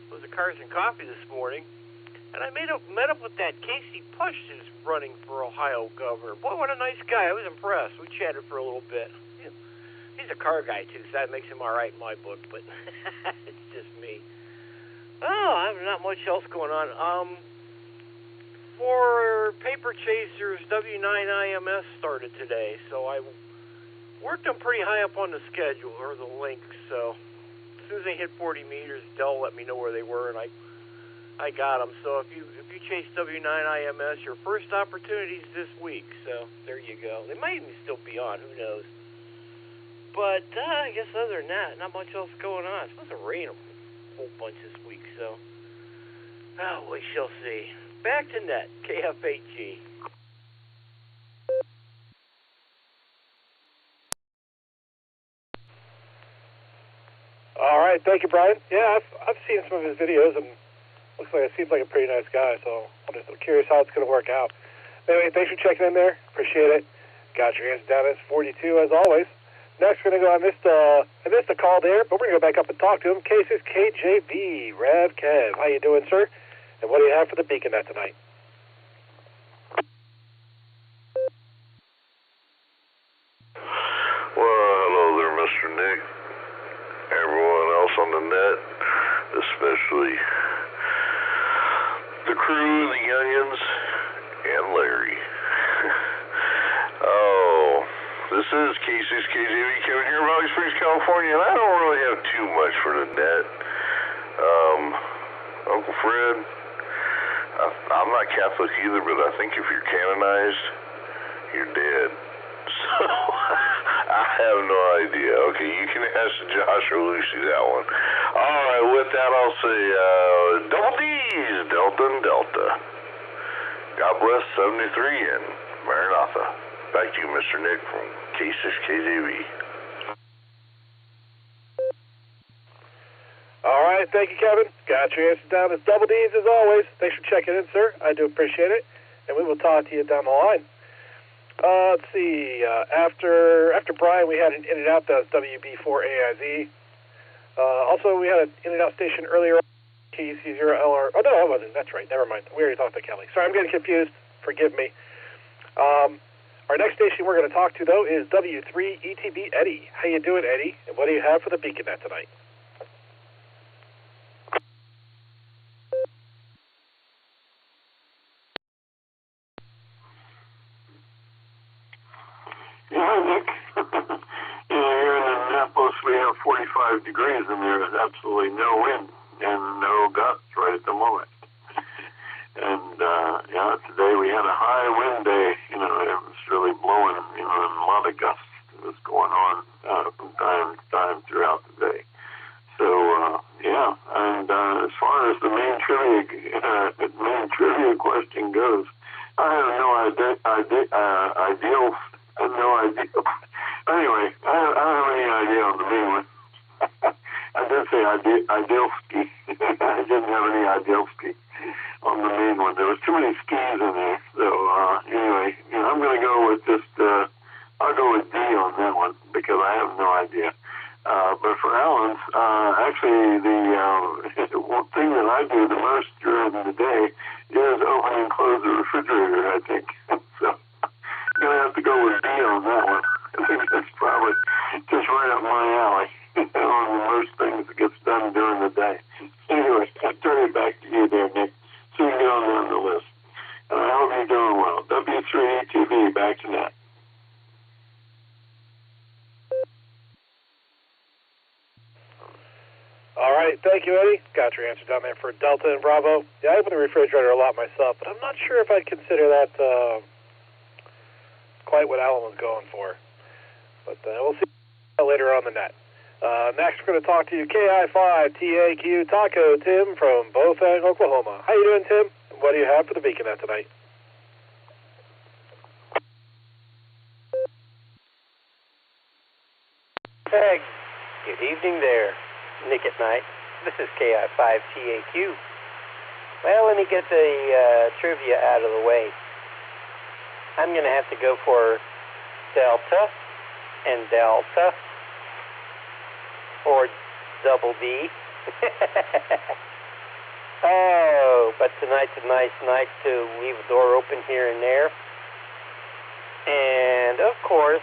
It was a Cars and Coffee this morning, and I met up with that Casey Push who's running for Ohio governor. Boy, what a nice guy. I was impressed. We chatted for a little bit. He's a car guy, too, so that makes him all right in my book, but it's just me. Oh, I have not much else going on. For Paper Chasers, W9IMS started today, so I worked them pretty high up on the schedule, or the link, so as soon as they hit 40 meters, Dell let me know where they were, and I got them. So if you chase W9IMS, your first opportunity is this week, so there you go. They might even still be on, who knows. But I guess other than that, not much else going on. It's supposed to rain a whole bunch this week, so we shall see. Back to net, KF8G. All right, thank you, Brian. Yeah, I've seen some of his videos, and looks like it seems like a pretty nice guy, so I'm just curious how it's going to work out. Anyway, thanks for checking in there. Appreciate it. Got your answer down as 42, as always. Next, we're going to go, I missed the call there, but we're going to go back up and talk to him. Case is KJB, Rev Kev. How you doing, sir? And what do you have for the BeaconNet tonight? Well, hello there, Mr. Nick. Everyone else on the net, especially the crew, the youngins, and Larry. This is Casey's KJV Kevin here in Valley Springs, California, and I don't really have too much for the net. Uncle Fred, I'm not Catholic either, but I think if you're canonized, you're dead. So, I have no idea. Okay, you can ask Josh or Lucy that one. Alright, with that I'll say, double D's, Delta and Delta. God bless 73 and Maranatha. Back to you, Mr. Nick from K6 KJV. All right, thank you, Kevin. Got your answer down as double D's as always. Thanks for checking in, sir. I do appreciate it, and we will talk to you down the line. Let's see. After Brian, we had an in-and-out that was WB4AIZ. Also, we had an in-and-out station earlier. KC0LR. Oh no, I wasn't. That's right. Never mind. We already talked to Kelly. Sorry, I'm getting confused. Forgive me. Our next station we're going to talk to, though, is W3ETB Eddie. How you doing, Eddie? And what do you have for the BeaconNet tonight? Yeah, Nick. Here in Annapolis, we have 45 degrees, and there is absolutely no wind and no gusts right at the moment. And, today we had a high wind day. It was really blowing, and a lot of gusts was going on from time to time throughout the day. So, and as far as the main trivia question goes, I have no idea. Anyway, I don't have any idea on the main one. I did say Idealski. I didn't have any Idealski on the main one. There was too many skis in there. So anyway, I'm going to go with I'll go with D on that one because I have no idea. But for Alan's, actually the one thing that I do the most during the day is open and close the refrigerator, I think. So I'm going to have to go with D on that one. I think that's probably just right up my alley. On most things that gets done during the day. Anyway, I'll turn it back to you there, Nick, so you can get on down the list. And I hope you're doing well. W3ATV, back to that. All right, thank you, Eddie. Got your answer down there for Delta and Bravo. Yeah, I open the refrigerator a lot myself, but I'm not sure if I'd consider that quite what Alan was going for. But we'll see later on the net. Next, we're going to talk to you, KI5TAQ Taco Tim from Bothang, Oklahoma. How you doing, Tim? What do you have for the BeaconNet tonight? Good evening there, Nick at Night. This is KI5TAQ. Well, let me get the trivia out of the way. I'm going to have to go for Delta and Delta, or double D. Oh, but tonight's a nice night to leave a door open here and there. And, of course,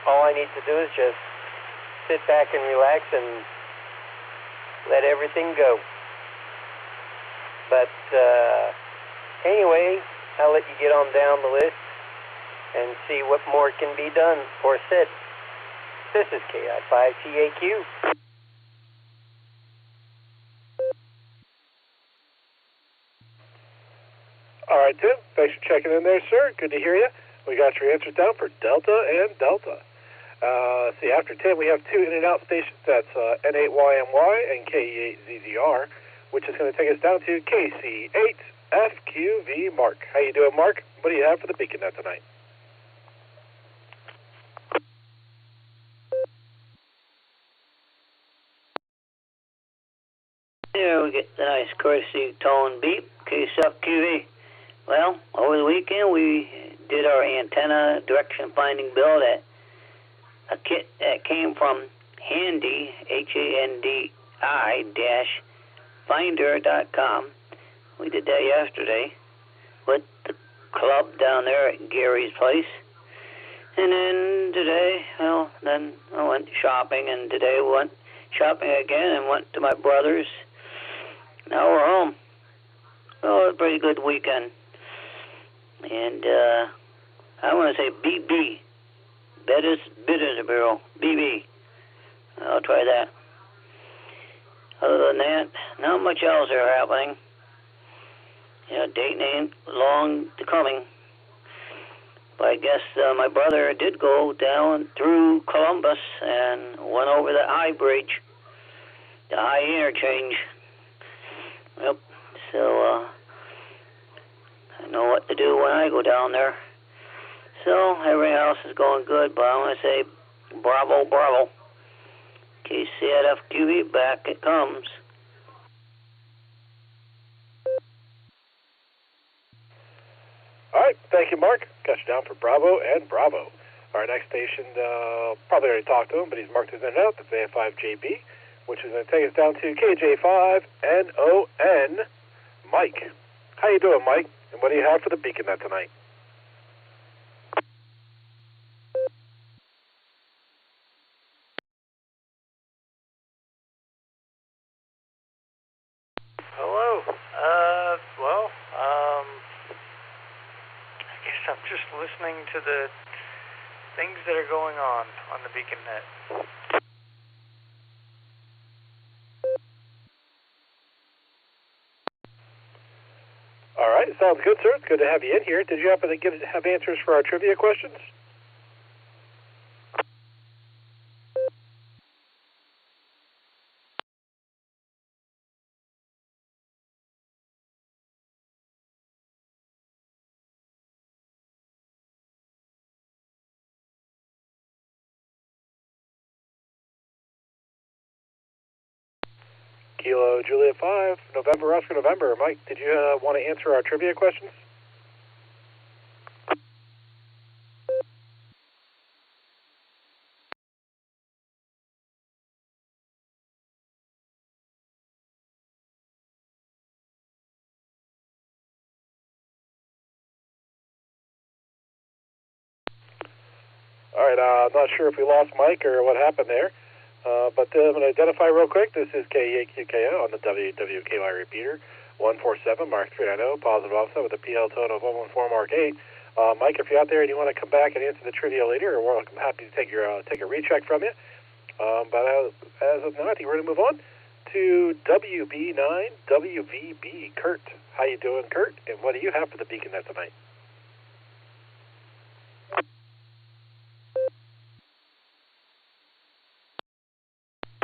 all I need to do is just sit back and relax and let everything go. But, anyway, I'll let you get on down the list and see what more can be done or said. This is KI5TAQ. All right, Tim. Thanks for checking in there, sir. Good to hear you. We got your answers down for Delta and Delta. See, after Tim, we have two in-and-out stations. That's N8YMY and KE8ZZR, which is going to take us down to KC8FQV Mark. How you doing, Mark? What do you have for the Beacon Net tonight? There we get the nice courtesy tone beep, KSFQV. Well, over the weekend we did our antenna direction finding build at a kit that came from Handy, HANDI-finder.com. We did that yesterday with the club down there at Gary's place. And then today, well, then I went shopping, and today we went shopping again and went to my brother's. Now we're home. Well, it was a pretty good weekend. And I want to say BB. Bitters Bureau. BB. I'll try that. Other than that, not much else are happening. You know, date ain't long to coming. But I guess my brother did go down through Columbus and went over the high bridge, the high interchange. Yep. So, I know what to do when I go down there. So, everything else is going good, but I want to say bravo, bravo. KCFQV, back it comes. All right. Thank you, Mark. Got you down for Bravo and Bravo. Our next station, probably already talked to him, but he's marked his in and out. That's AF5JB, which is going to take us down to KJ5NON, Mike. How you doing, Mike? And what do you have for the Beacon Net tonight? Hello. I guess I'm just listening to the things that are going on the Beacon Net. All right, sounds good, sir. It's good to have you in here. Did you happen to have answers for our trivia questions? Kilo Juliet 5, November, Oscar November. Mike, did you want to answer our trivia questions? All right, I'm not sure if we lost Mike or what happened there, but I'm going to identify real quick. This is KEAQKO on the WWKY repeater, 147, Mark 390, positive offset with a PL tone of 114, Mark 8. Mike, if you're out there and you want to come back and answer the trivia later, I'm happy to take a recheck from you. But as of now, I think we're going to move on to WB9 WVB, Kurt. How you doing, Kurt? And what do you have for the Beacon Net tonight?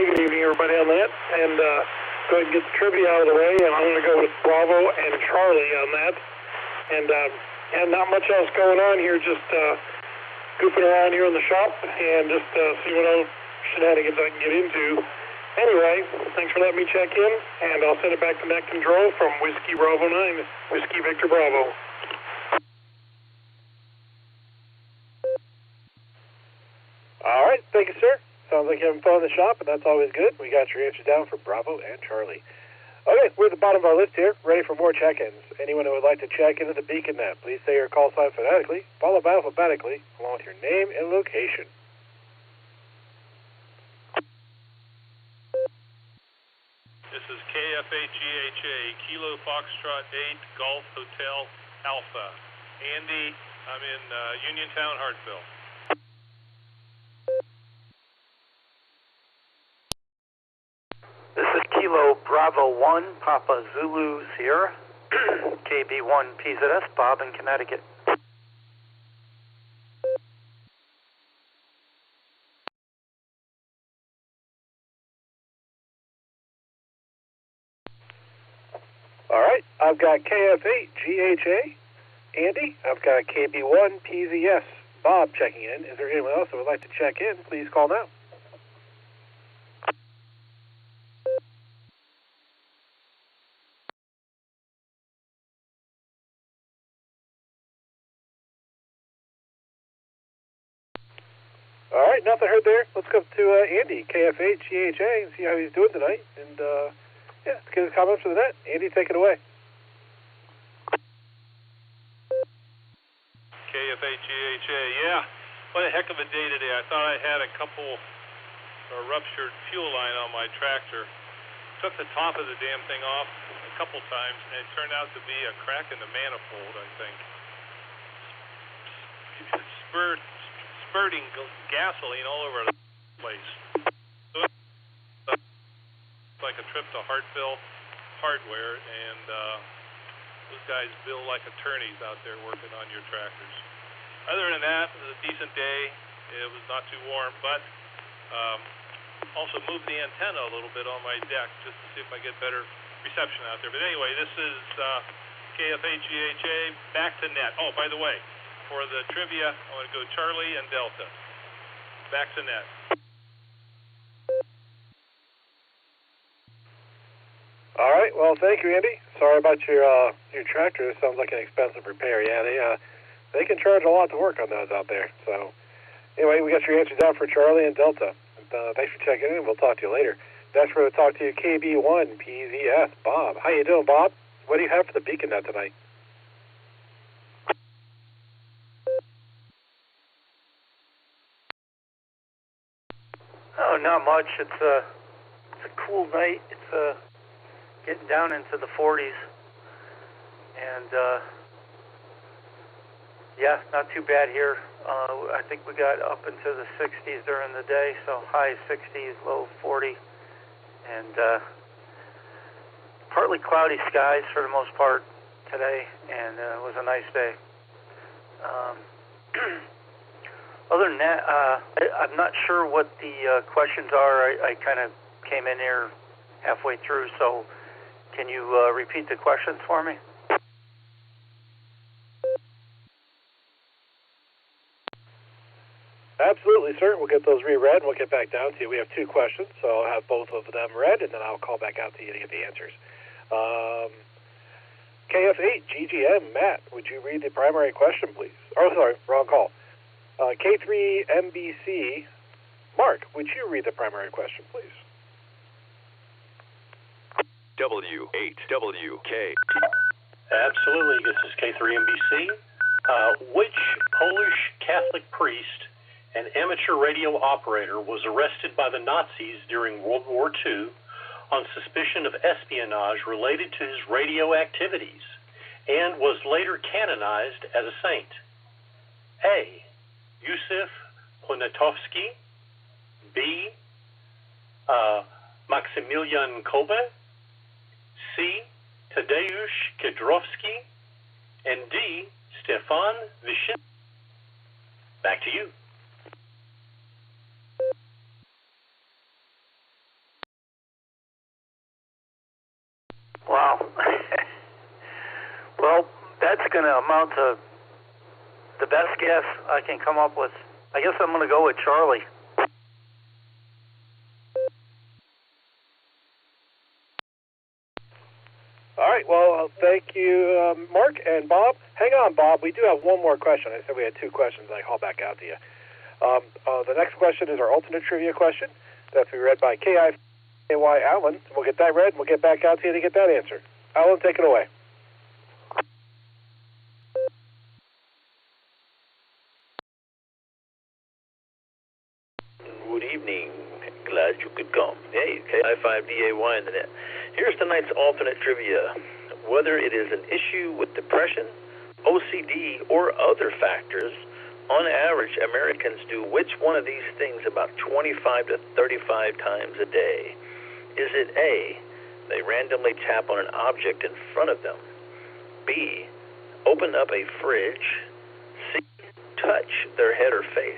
Good evening, everybody on that, and go ahead and get the trivia out of the way, and I'm going to go with Bravo and Charlie on that, and not much else going on here, just goofing around here in the shop, and just see what shenanigans I can get into. Anyway, thanks for letting me check in, and I'll send it back to Net Control from Whiskey Bravo 9, Whiskey Victor Bravo. All right, thank you, sir. Sounds like you're having fun in the shop, and that's always good. We got your answers down for Bravo and Charlie. Okay, we're at the bottom of our list here, ready for more check-ins. Anyone who would like to check into the Beacon Net, please say your call sign phonetically, followed by alphabetically, along with your name and location. This is KFHEHA, Kilo Foxtrot 8, Golf Hotel Alpha. Andy, I'm in Uniontown, Hartsville. This is Kilo Bravo 1, Papa Zulu Sierra, KB1 PZS, Bob in Connecticut. All right, I've got KF8GHA, Andy. I've got KB1 PZS, Bob checking in. Is there anyone else that would like to check in? Please call now. All right, nothing heard there. Let's go to Andy, KF8GHA, and see how he's doing tonight. And, yeah, let's get his comments for the net. Andy, take it away. KFHEHA, yeah. What a heck of a day today. I thought I had a couple ruptured fuel line on my tractor. Took the top of the damn thing off a couple times, and it turned out to be a crack in the manifold, I think. Spurting gasoline all over the place. So it's like a trip to Hartville Hardware, and those guys bill like attorneys out there working on your tractors. Other than that, it was a decent day. It was not too warm, but also moved the antenna a little bit on my deck just to see if I get better reception out there. But anyway, this is KFHEHA, back to net. Oh, by the way, for the trivia, I want to go Charlie and Delta. Back to net. All right. Well, thank you, Andy. Sorry about your tractor. It sounds like an expensive repair. Yeah, they can charge a lot to work on those out there. So, anyway, we got your answers out for Charlie and Delta. Thanks for checking in. We'll talk to you later. Next, we're going to talk to you, KB1 PZS, Bob. How you doing, Bob? What do you have for the Beacon Net tonight? Oh, not much. It's a cool night. It's getting down into the 40s, and yeah, not too bad here. I think we got up into the 60s during the day, so high 60s, low 40, and partly cloudy skies for the most part today, and it was a nice day. Other than that, I'm not sure what the questions are. I kind of came in here halfway through, so can you repeat the questions for me? Absolutely, sir. We'll get those reread, and we'll get back down to you. We have two questions, so I'll have both of them read, and then I'll call back out to you to get the answers. KF8GGM, Matt, would you read the primary question, please? Oh, sorry, wrong call. K3MBC, Mark, would you read the primary question, please? W8WK. Absolutely. This is K3MBC. Which Polish Catholic priest and amateur radio operator was arrested by the Nazis during World War II on suspicion of espionage related to his radio activities and was later canonized as a saint? A. Yusuf Poniatowski. B. Maximilian Kolbe. C. Tadeusz Kedrowski. And D. Stefan Vishin. Back to you. Wow. Well, that's going to amount to the best guess I can come up with. I guess I'm going to go with Charlie. Thank you, Mark and Bob. Hang on, Bob. We do have one more question. I said we had two questions. I call back out to you. The next question is our alternate trivia question. That's to be read by KI Alan. We'll get that read, and we'll get back out to you to get that answer. Alan, take it away. Good evening. Glad you could come. Hey, KI5DAY in the net. Here's tonight's alternate trivia. Whether it is an issue with depression, OCD, or other factors, on average, Americans do which one of these things about 25 to 35 times a day? Is it A, they randomly tap on an object in front of them, B, open up a fridge, C, touch their head or face,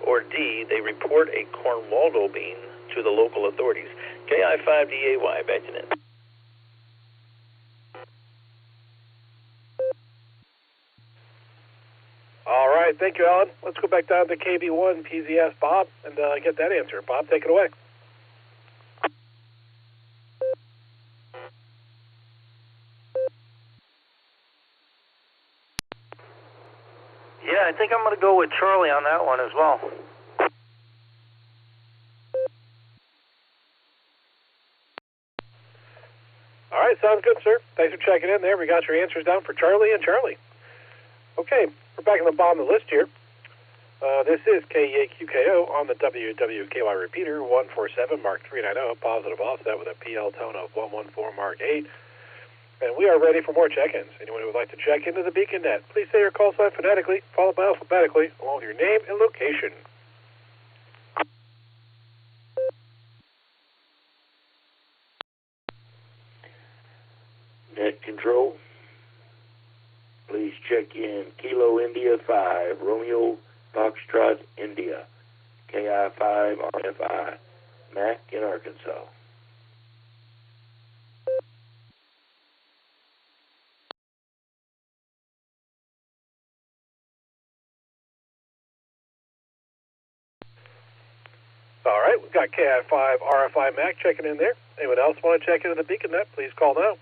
or D, they report a Cornwaldo bean to the local authorities? KI5DAY, back to net. All right, thank you, Alan. Let's go back down to KB1 PZS Bob and get that answer. Bob, take it away. Yeah, I think I'm going to go with Charlie on that one as well. All right, sounds good, sir. Thanks for checking in there. We got your answers down for Charlie and Charlie. Okay, we're back on the bottom of the list here. This is KEAQKO on the WWKY repeater, 147 Mark 390, positive offset with a PL tone of 114 Mark 8. And we are ready for more check-ins. Anyone who would like to check into the Beacon Net, please say your call sign phonetically, followed by alphabetically, along with your name and location. Net control. Please check in Kilo India 5, Romeo Foxtrot India, KI5 RFI, Mac in Arkansas. All right, we've got KI5 RFI Mac checking in there. Anyone else want to check into the Beacon Net, please call now.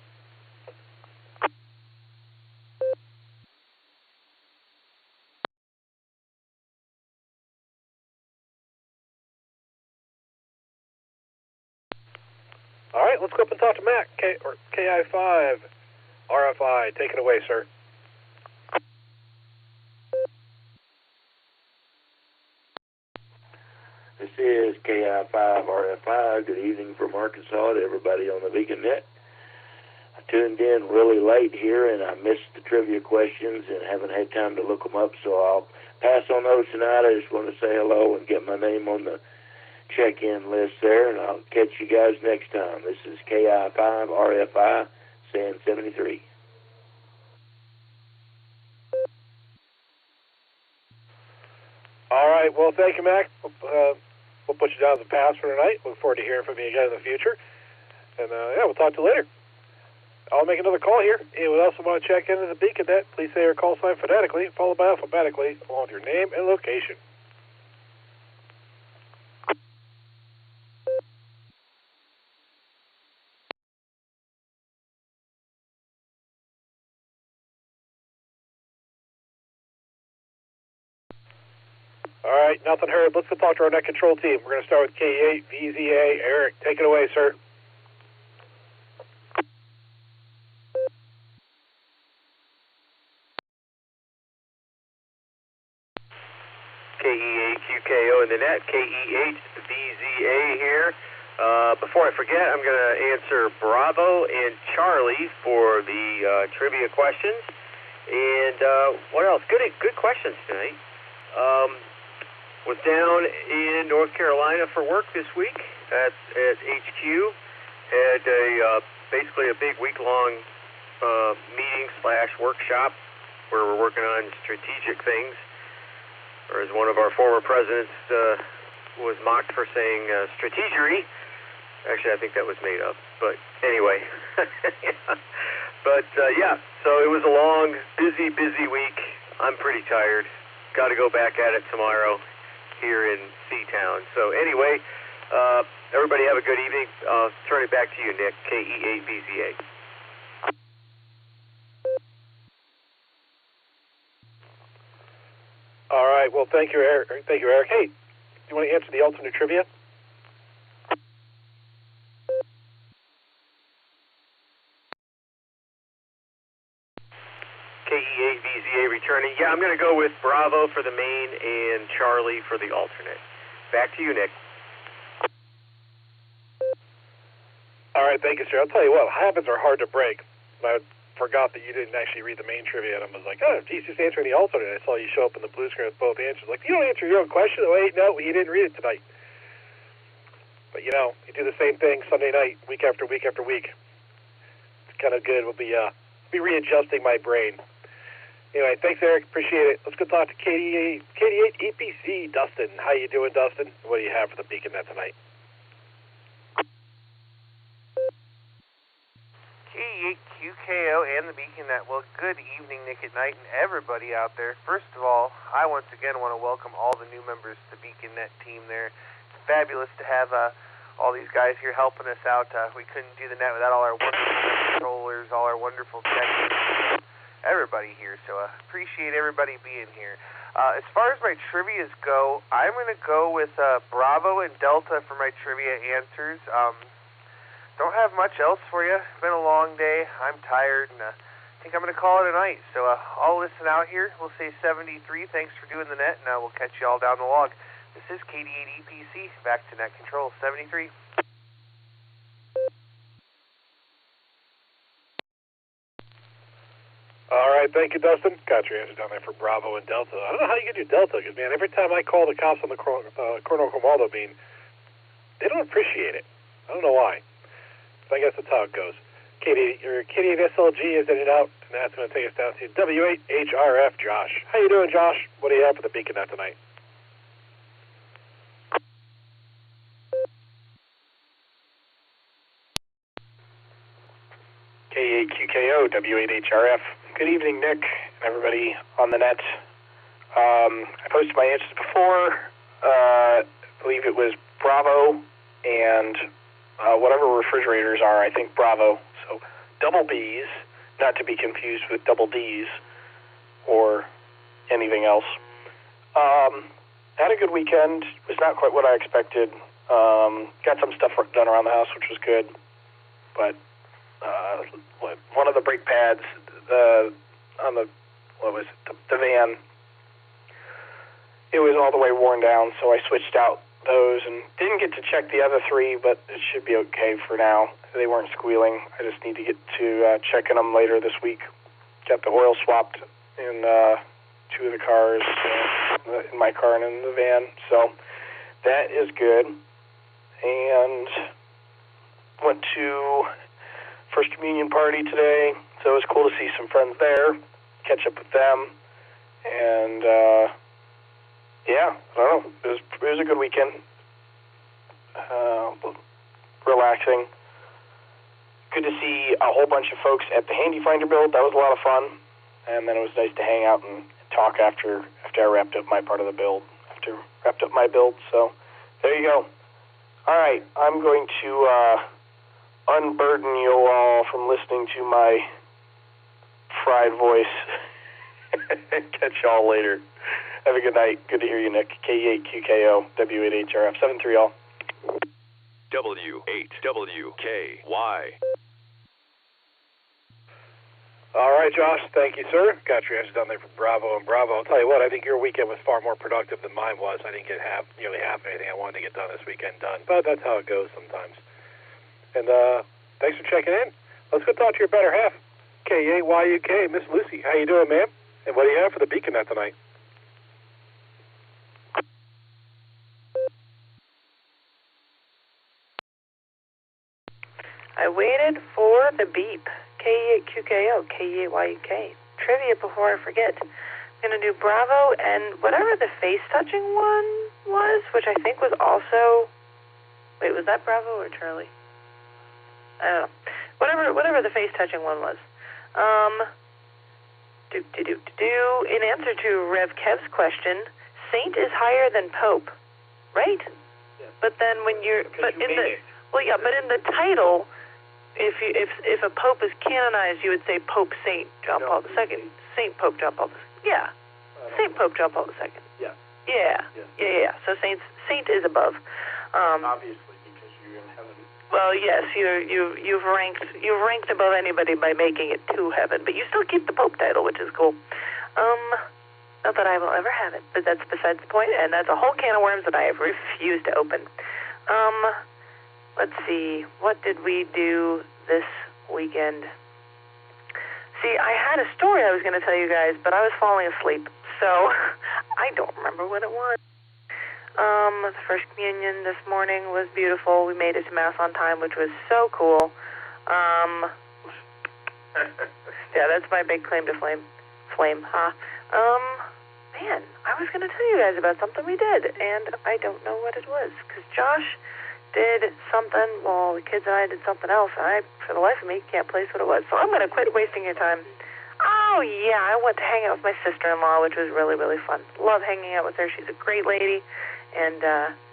All right, let's go up and talk to Mac, KI5 RFI. Take it away, sir. This is KI5 RFI. Good evening from Arkansas to everybody on the Beacon Net. I tuned in really late here, and I missed the trivia questions and haven't had time to look them up, so I'll pass on those tonight. I just want to say hello and get my name on the check-in list there, and I'll catch you guys next time. This is KI5 RFI, saying 73. All right, well, thank you, Mac. We'll put you down as a pass for tonight. Look forward to hearing from you again in the future. And, yeah, we'll talk to you later. I'll make another call here. Anyone else want to check into the Beacon Net, please say your call sign phonetically, followed by alphabetically, along with your name and location. All right, nothing heard. Let's go talk to our net control team. We're going to start with K8 VZA. Eric, take it away, sir. KEAQKO in the net, KE8 VZA here. Before I forget, I'm going to answer Bravo and Charlie for the trivia questions. And what else? Good questions tonight. Was down in North Carolina for work this week at HQ. Had basically a big week-long meeting/workshop where we're working on strategic things. Or as one of our former presidents was mocked for saying strategery. Actually, I think that was made up. But anyway. Yeah. So it was a long, busy week. I'm pretty tired. Got to go back at it tomorrow here in C-Town. So anyway, everybody have a good evening. I'll turn it back to you, Nick, KE8BZA. right. Well, thank you, Eric. Thank you, Eric. Hey, do you want to answer the alternate trivia? KE8VZA returning. Yeah, I'm going to go with Bravo for the main and Charlie for the alternate. Back to you, Nick. All right, thank you, sir. I'll tell you what, habits are hard to break. I forgot that you didn't actually read the main trivia, and I was like, oh, geez, just answering the alternate. I saw you show up in the blue screen with both answers. Like, you don't answer your own question. Wait, no, you didn't read it tonight. But, you know, you do the same thing Sunday night, week after week after week. It's kind of good. We'll be readjusting my brain. Anyway, thanks, Eric. Appreciate it. Let's go talk to KD8 EPC, Dustin. How you doing, Dustin? What do you have for the BeaconNet tonight? KE8QKO and the BeaconNet. Well, good evening, Nick at Night, and everybody out there. First of all, I once again want to welcome all the new members to the BeaconNet team there. It's fabulous to have all these guys here helping us out. We couldn't do the net without all our wonderful controllers, all our wonderful technicians, everybody here. So appreciate everybody being here. As far as my trivias go, I'm going to go with Bravo and Delta for my trivia answers. Don't have much else for you. It's been a long day. I'm tired, and I think I'm going to call it a night. So I'll listen out here. We'll say 73. Thanks for doing the net, and we'll catch you all down the log. This is KD8EPC. Back to net control. 73. All right, thank you, Dustin. Got your answer down there for Bravo and Delta. I don't know how you can do Delta, because, man, every time I call the cops on the Colonel Comaldo bean, they don't appreciate it. I don't know why. I guess that's how it goes. KD8 SLG is in and out, and that's going to take us down to W8HRF Josh. How you doing, Josh? What do you have for the BeaconNet tonight? KE8QKO, W8HRF. Good evening, Nick, and everybody on the net. I posted my answers before. I believe it was Bravo and whatever refrigerators are, I think Bravo. So double B's, not to be confused with double D's or anything else. Had a good weekend. Was not quite what I expected. Got some stuff done around the house, which was good. But one of the brake pads on the van, it was all the way worn down, so I switched out those and didn't get to check the other three, but it should be okay for now. They weren't squealing. I just need to get to checking them later this week. Got the oil swapped in two of the cars, in my car and in the van, so that is good. And went to First Communion party today, so it was cool to see some friends there, catch up with them, and yeah, I don't know. It was a good weekend. Relaxing. Good to see a whole bunch of folks at the Handy Finder build. That was a lot of fun. And then it was nice to hang out and talk after I wrapped up my part of the build. After wrapped up my build. So there you go. All right, I'm going to unburden you all from listening to my fried voice. Catch y'all later. Have a good night. Good to hear you, Nick. KE8QKO, W8HRF, 73 all. W8WKY. All right, Josh. Thank you, sir. Got your answer down there for Bravo and Bravo. I'll tell you what, I think your weekend was far more productive than mine was. I didn't get nearly half of anything I wanted to get done this weekend done, but that's how it goes sometimes. And thanks for checking in. Let's go talk to your better half, KE8YUK, Miss Lucy. How you doing, ma'am? And what do you have for the BeaconNet tonight? I waited for the beep. KE8QKO, KE8YUK. Trivia before I forget. I'm going to do Bravo and whatever the face-touching one was, which I think was also... Wait, was that Bravo or Charlie? I don't know. Whatever the face-touching one was. In answer to Rev Kev's question, Saint is higher than Pope, right? Yeah. But then when you're... But in the... Well, yeah, but in the title... If a pope is canonized, you would say Pope Saint John Paul II. Saint Pope John Paul II. Yeah, Saint Pope John Paul II. Yeah. Yeah. So Saint is above. Obviously, because you're in heaven. Well, yes, you've ranked above anybody by making it to heaven, but you still keep the Pope title, which is cool. Not that I will ever have it, but that's besides the point, and that's a whole can of worms that I have refused to open. Let's see, what did we do this weekend? See, I had a story I was going to tell you guys, but I was falling asleep, so I don't remember what it was. The First Communion this morning was beautiful. We made it to Mass on time, which was so cool. Yeah, that's my big claim to fame, huh? Man, I was going to tell you guys about something we did, and I don't know what it was, because Josh did something, well, the kids and I did something else, and I, for the life of me, can't place what it was. So I'm going to quit wasting your time. Oh, yeah, I went to hang out with my sister-in-law, which was really, really fun. Love hanging out with her. She's a great lady, and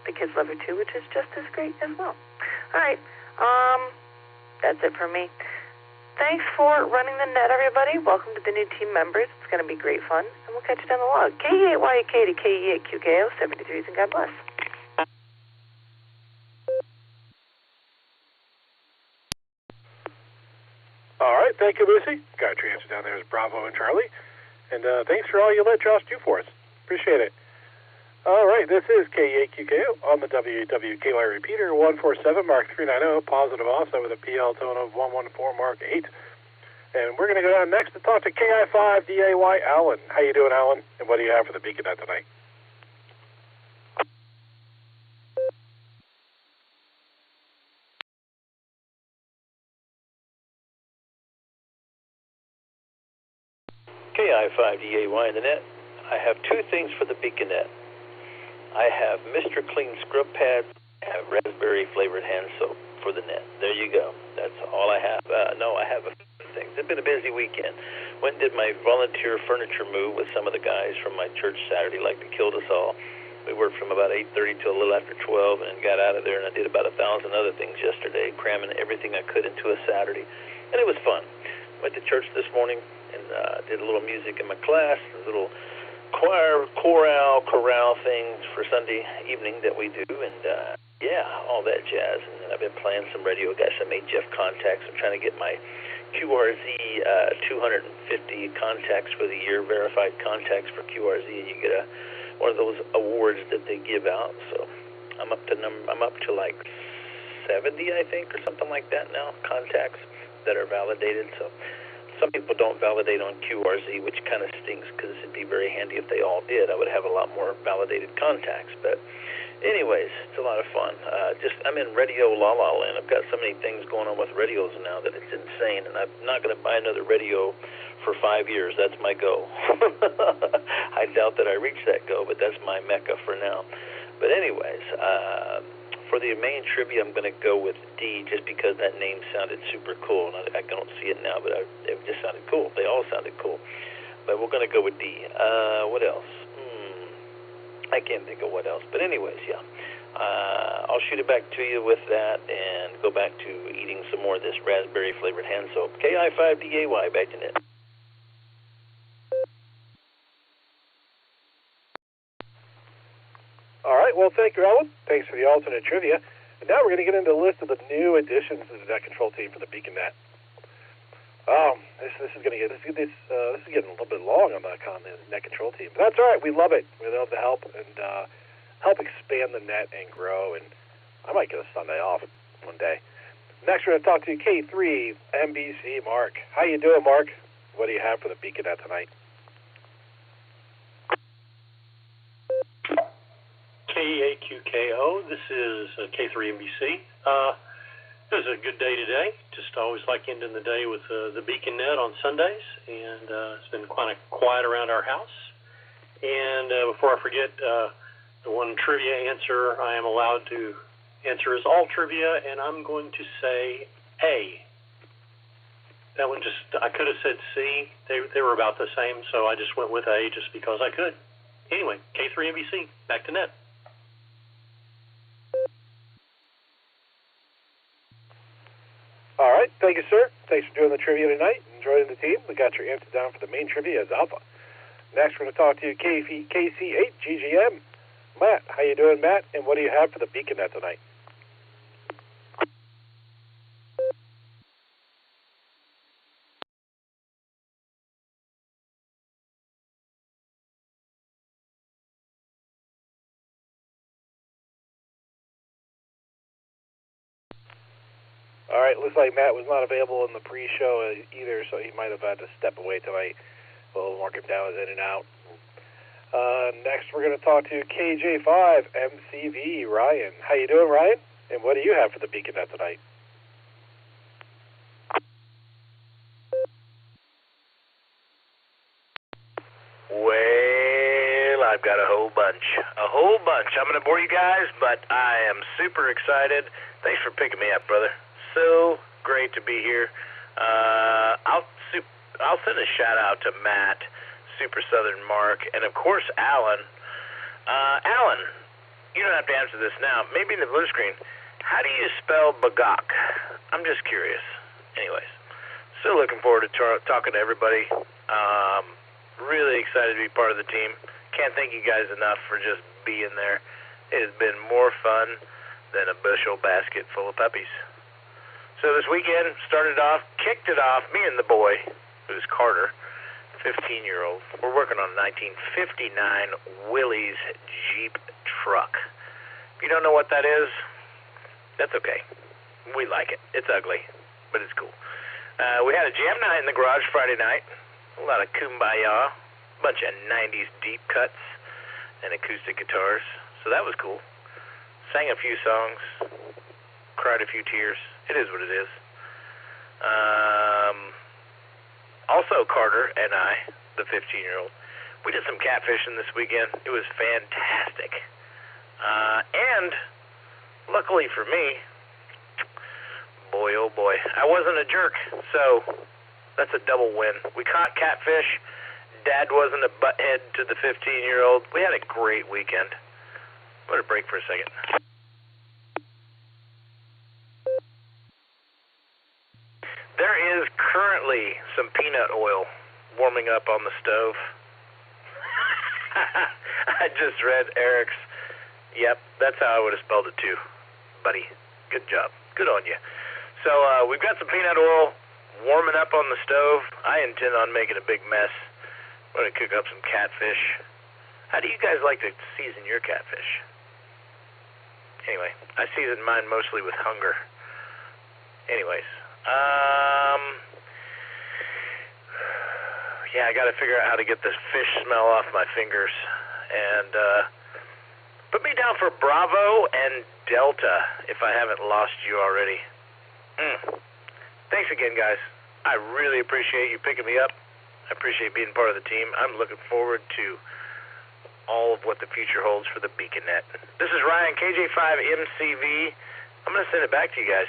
the kids love her, too, which is just as great as well. All right, that's it for me. Thanks for running the net, everybody. Welcome to the new team members. It's going to be great fun, and we'll catch you down the log. KE8YK to KE8QKO, 73s, and God bless. All right, thank you, Lucy. Got your answer down there as Bravo and Charlie. And thanks for all you let Josh do for us. Appreciate it. All right, this is KE8QKO on the WWKY repeater, 147 Mark 390, positive also with a PL tone of 114 Mark 8. And we're going to go down next to talk to KI5DAY Alan. How you doing, Alan? And what do you have for the Beacon Net tonight? KI5DAY in the net. I have two things for the Beacon Net. I have Mr. Clean Scrub Pad and raspberry flavored hand soap for the net. There you go. That's all I have. No, I have a few things. It's been a busy weekend. Went and did my volunteer furniture move with some of the guys from my church Saturday, like they killed us all. We worked from about 8:30 till a little after 12 and got out of there, and I did about 1,000 other things yesterday, cramming everything I could into a Saturday. And it was fun. Went to church this morning and did a little music in my class, a little chorale things for Sunday evening that we do, and yeah, all that jazz. And I've been playing some radio. Guys, I made Jeff contacts. I'm trying to get my QRZ 250 contacts for the year, verified contacts for QRZ, and you get one of those awards that they give out. So I'm up to like 70, I think, or something like that now, contacts that are validated. So some people don't validate on QRZ, which kind of stinks because it'd be very handy if they all did. I would have a lot more validated contacts. But anyways, it's a lot of fun. I'm in radio la-la land. I've got so many things going on with radios now that it's insane, and I'm not going to buy another radio for 5 years. That's my goal. I doubt that I reach that goal, but that's my mecca for now. But anyways, for the main trivia, I'm going to go with D, just because that name sounded super cool. And I don't see it now, but it just sounded cool. They all sounded cool. But we're going to go with D. What else? I can't think of what else. But anyways, yeah. I'll shoot it back to you with that and go back to eating some more of this raspberry-flavored hand soap. KI5DAY, back to net. All right, well, thank you, Alan. Thanks for the alternate trivia. And now we're going to get into the list of the new additions to the net control team for the Beacon Net. This is getting a little bit long on the net control team. But that's all right. We love it. We love the help and help expand the net and grow. And I might get a Sunday off one day. Next, we're going to talk to K3 MBC Mark. How you doing, Mark? What do you have for the Beacon Net tonight? KE8QKO, this is K3MBC. It was a good day today. Just always like ending the day with the Beacon Net on Sundays, and it's been kind of quiet around our house. And before I forget, the one trivia answer I am allowed to answer is all trivia, and I'm going to say A. That one I could have said C. They were about the same, so I just went with A just because I could. Anyway, K3MBC, back to net. All right, Thank you, sir. Thanks for doing the trivia tonight and joining the team. We got your answer down for the main trivia as Alpha. Next, we're going to talk to KC8GGM. Matt, how you doing, Matt? And what do you have for the BeaconNet tonight? All right, looks like Matt was not available in the pre-show either, so he might have had to step away tonight. We'll mark him down as in and out. Next, we're going to talk to KJ5 MCV, Ryan. How you doing, Ryan? And what do you have for the BeaconNet tonight? Well, I've got a whole bunch. I'm going to bore you guys, but I am super excited. Thanks for picking me up, brother. So great to be here. I'll send a shout out to Matt, Super Southern Mark, and of course Alan. Alan, you don't have to answer this now. Maybe in the blue screen. How do you spell Bagok? I'm just curious. Anyways, still looking forward to talking to everybody. Really excited to be part of the team. Can't thank you guys enough for just being there. It has been more fun than a bushel basket full of puppies. So this weekend kicked it off, me and the boy, who's Carter, 15-year-old. We're working on a 1959 Willys Jeep truck. If you don't know what that is, that's okay. We like it. It's ugly, but it's cool. We had a jam night in the garage Friday night. A lot of kumbaya, a bunch of 90s deep cuts, and acoustic guitars. So that was cool. Sang a few songs, cried a few tears. It is what it is. Also, Carter and I, the 15-year-old, we did some catfishing this weekend. It was fantastic. And luckily for me, boy, oh boy, I wasn't a jerk. So that's a double win. We caught catfish. Dad wasn't a butthead to the 15-year-old. We had a great weekend. I'm going to break for a second. There is currently some peanut oil warming up on the stove. I just read Eric's. Yep, that's how I would have spelled it too, buddy. Good job. Good on you. So we've got some peanut oil warming up on the stove. I intend on making a big mess. I'm going to cook up some catfish. How do you guys like to season your catfish? Anyway, I season mine mostly with hunger. Anyways. Yeah, I got to figure out how to get this fish smell off my fingers. And put me down for Bravo and Delta if I haven't lost you already. Thanks again, guys. I really appreciate you picking me up. I appreciate being part of the team. I'm looking forward to all of what the future holds for the BeaconNet. This is Ryan, KJ5MCV. I'm going to send it back to you guys.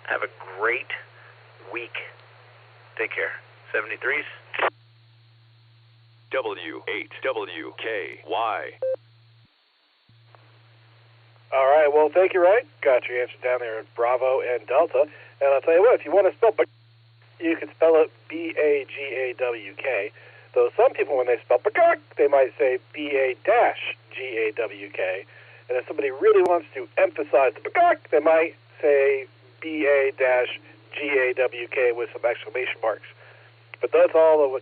Have a great week. Take care. 73s. W8WKY. All right, well, thank you, Ryan. Got your answer down there at Bravo and Delta. And I'll tell you what, if you want to spell you can spell it B-A-G-A-W-K. Though some people, when they spell Bagok, they might say B-A-G-A-W-K. And if somebody really wants to emphasize the Bagok, they might say B-A-G-A-W-K with some exclamation marks. But that's all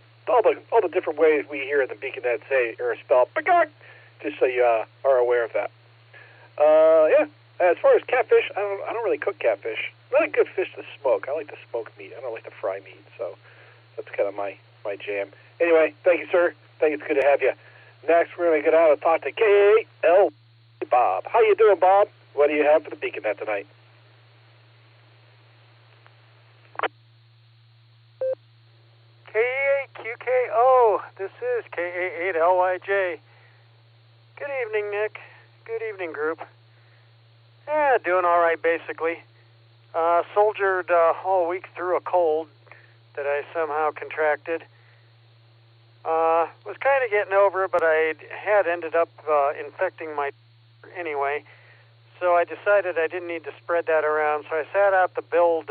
the different ways we here in the BeaconNet say or spell Bagok, just so you are aware of that. Yeah. As far as catfish, I don't really cook catfish. Not a good fish to smoke. I like to smoke meat. I don't like to fry meat. So that's kind of my jam. Anyway, thank you, sir. It's good to have you. Next, we're going to get out and talk to K.L. Bob. How you doing, Bob? What do you have for the BeaconNet tonight? K8QKO. This is K88LYJ. Good evening, Nick. Good evening, group. Yeah, doing all right, basically. Soldiered all week through a cold that I somehow contracted. Was kind of getting over it, but I had ended up infecting my anyway. So I decided I didn't need to spread that around. So I sat out the build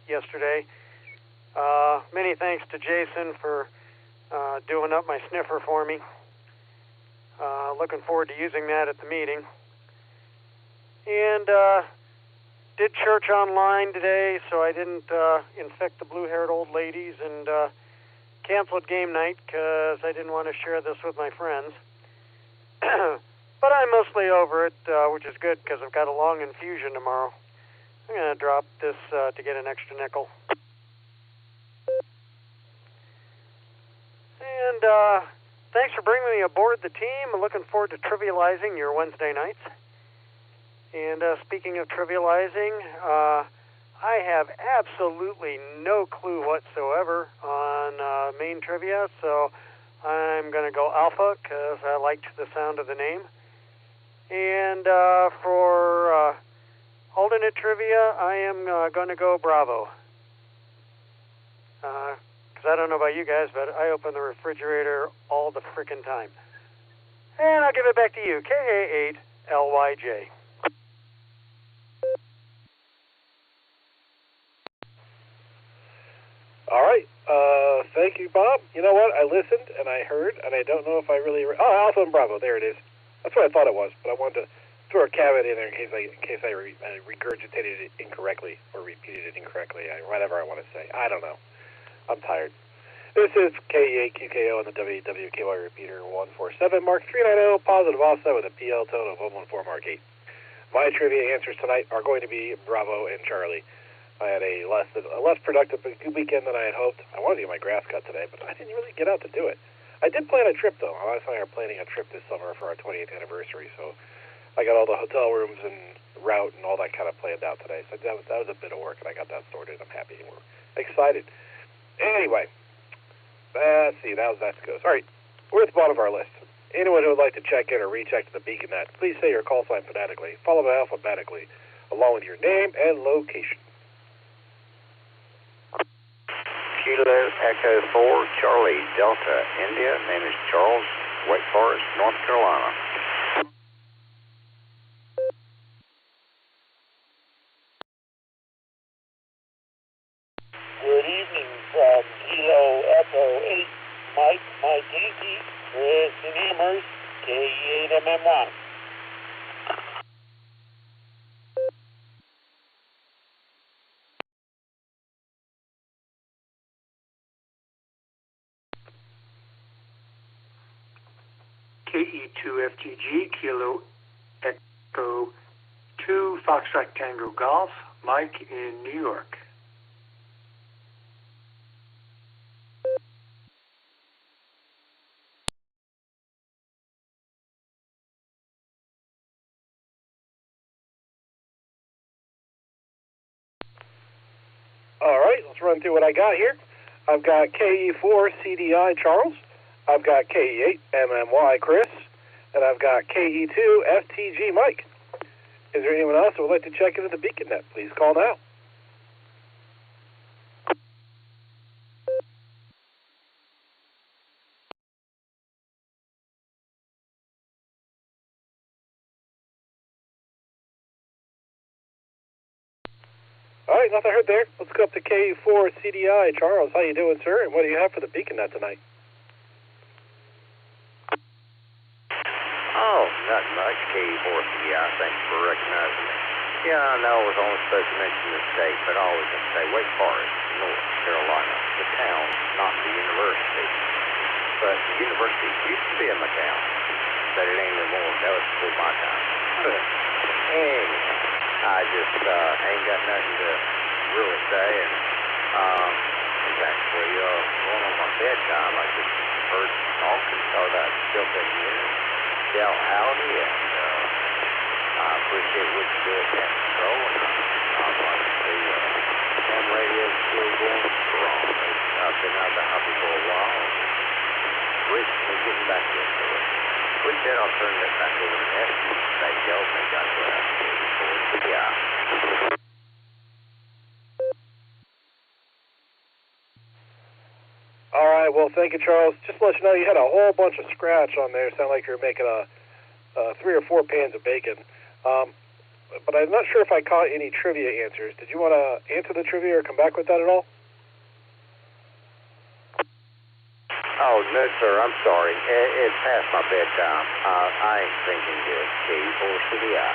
yesterday. Many thanks to Jason for doing up my sniffer for me. Looking forward to using that at the meeting. And did church online today, so I didn't infect the blue-haired old ladies, and canceled game night because I didn't want to share this with my friends. But I'm mostly over it, which is good because I've got a long infusion tomorrow. I'm going to drop this to get an extra nickel. And thanks for bringing me aboard the team. I'm looking forward to trivializing your Wednesday nights. And speaking of trivializing, I have absolutely no clue whatsoever on main trivia, so I'm going to go Alpha because I liked the sound of the name. And for alternate trivia, I am going to go Bravo. Because I don't know about you guys, but I open the refrigerator all the frickin' time. And I'll give it back to you, KA8LYJ. All right. Thank you, Bob. You know what? I listened and I heard, and I don't know if I really... Alpha and Bravo. There it is. That's what I thought it was, but I wanted to throw a caveat in there in case I regurgitated it incorrectly or repeated it incorrectly. Whatever I want to say. I don't know. I'm tired. This is KE8QKO on the WWKY repeater 147 Mark 390, positive offset with a PL tone of 114 Mark 8. My trivia answers tonight are going to be Bravo and Charlie. I had a less productive weekend than I had hoped. I wanted to get my grass cut today, but I didn't really get out to do it. I did plan a trip, though. Alex and I are planning a trip this summer for our 28th anniversary, so I got all the hotel rooms and route and all that kind of planned out today. So that was a bit of work, and I got that sorted. I'm happy. We're excited. Anyway, let's see. That goes. All right, we're at the bottom of our list. Anyone who would like to check in or recheck to the BeaconNet, please say your call sign phonetically, followed by alphabetically, along with your name and location. Kilo Echo 4, Charlie, Delta, India. Name is Charles, Wake Forest, North Carolina. Good evening from Kilo Echo 8, Mike Easy, Chris and Amherst, KE8MM1. KE2FTG, Kilo Echo 2, Foxtrot Tango Golf, Mike in New York. All right, let's run through what I got here. I've got KE4 CDI Charles. I've got KE8 MMY Chris. And I've got KE2 FTG Mike. Is there anyone else who would like to check into the BeaconNet? Please call now. All right, nothing heard there. Let's go up to KE4 CDI. Charles, how you doing, sir? And what do you have for the BeaconNet tonight? Oh, not much, KE4 CDI. Thanks for recognizing me. Yeah, I know I was only supposed to mention the state, but I always going to say Wake Forest, North Carolina, the town, not the university. But the university used to be in my town, but it ain't anymore. That was before my time. Anyway, I just ain't got nothing to really say, and it's actually going on my bedtime. I just heard talking, thought I'd jump in here and yell howdy, and I appreciate what you do at Net Control, and I'd like to see ham radio still going strong. I've been out of the hobby for a while, and recently getting back into it. With that, I'll turn that back over to Nessie. Thank y'all. Thank God for that. Yeah. All right, well, thank you, Charles. Just to let you know, you had a whole bunch of scratch on there. Sound like you were making 3 or 4 pans of bacon. But I'm not sure if I caught any trivia answers. Did you want to answer the trivia or come back with that at all? Oh, no, sir, I'm sorry. It's past my bedtime. I ain't thinking good. K4CDI.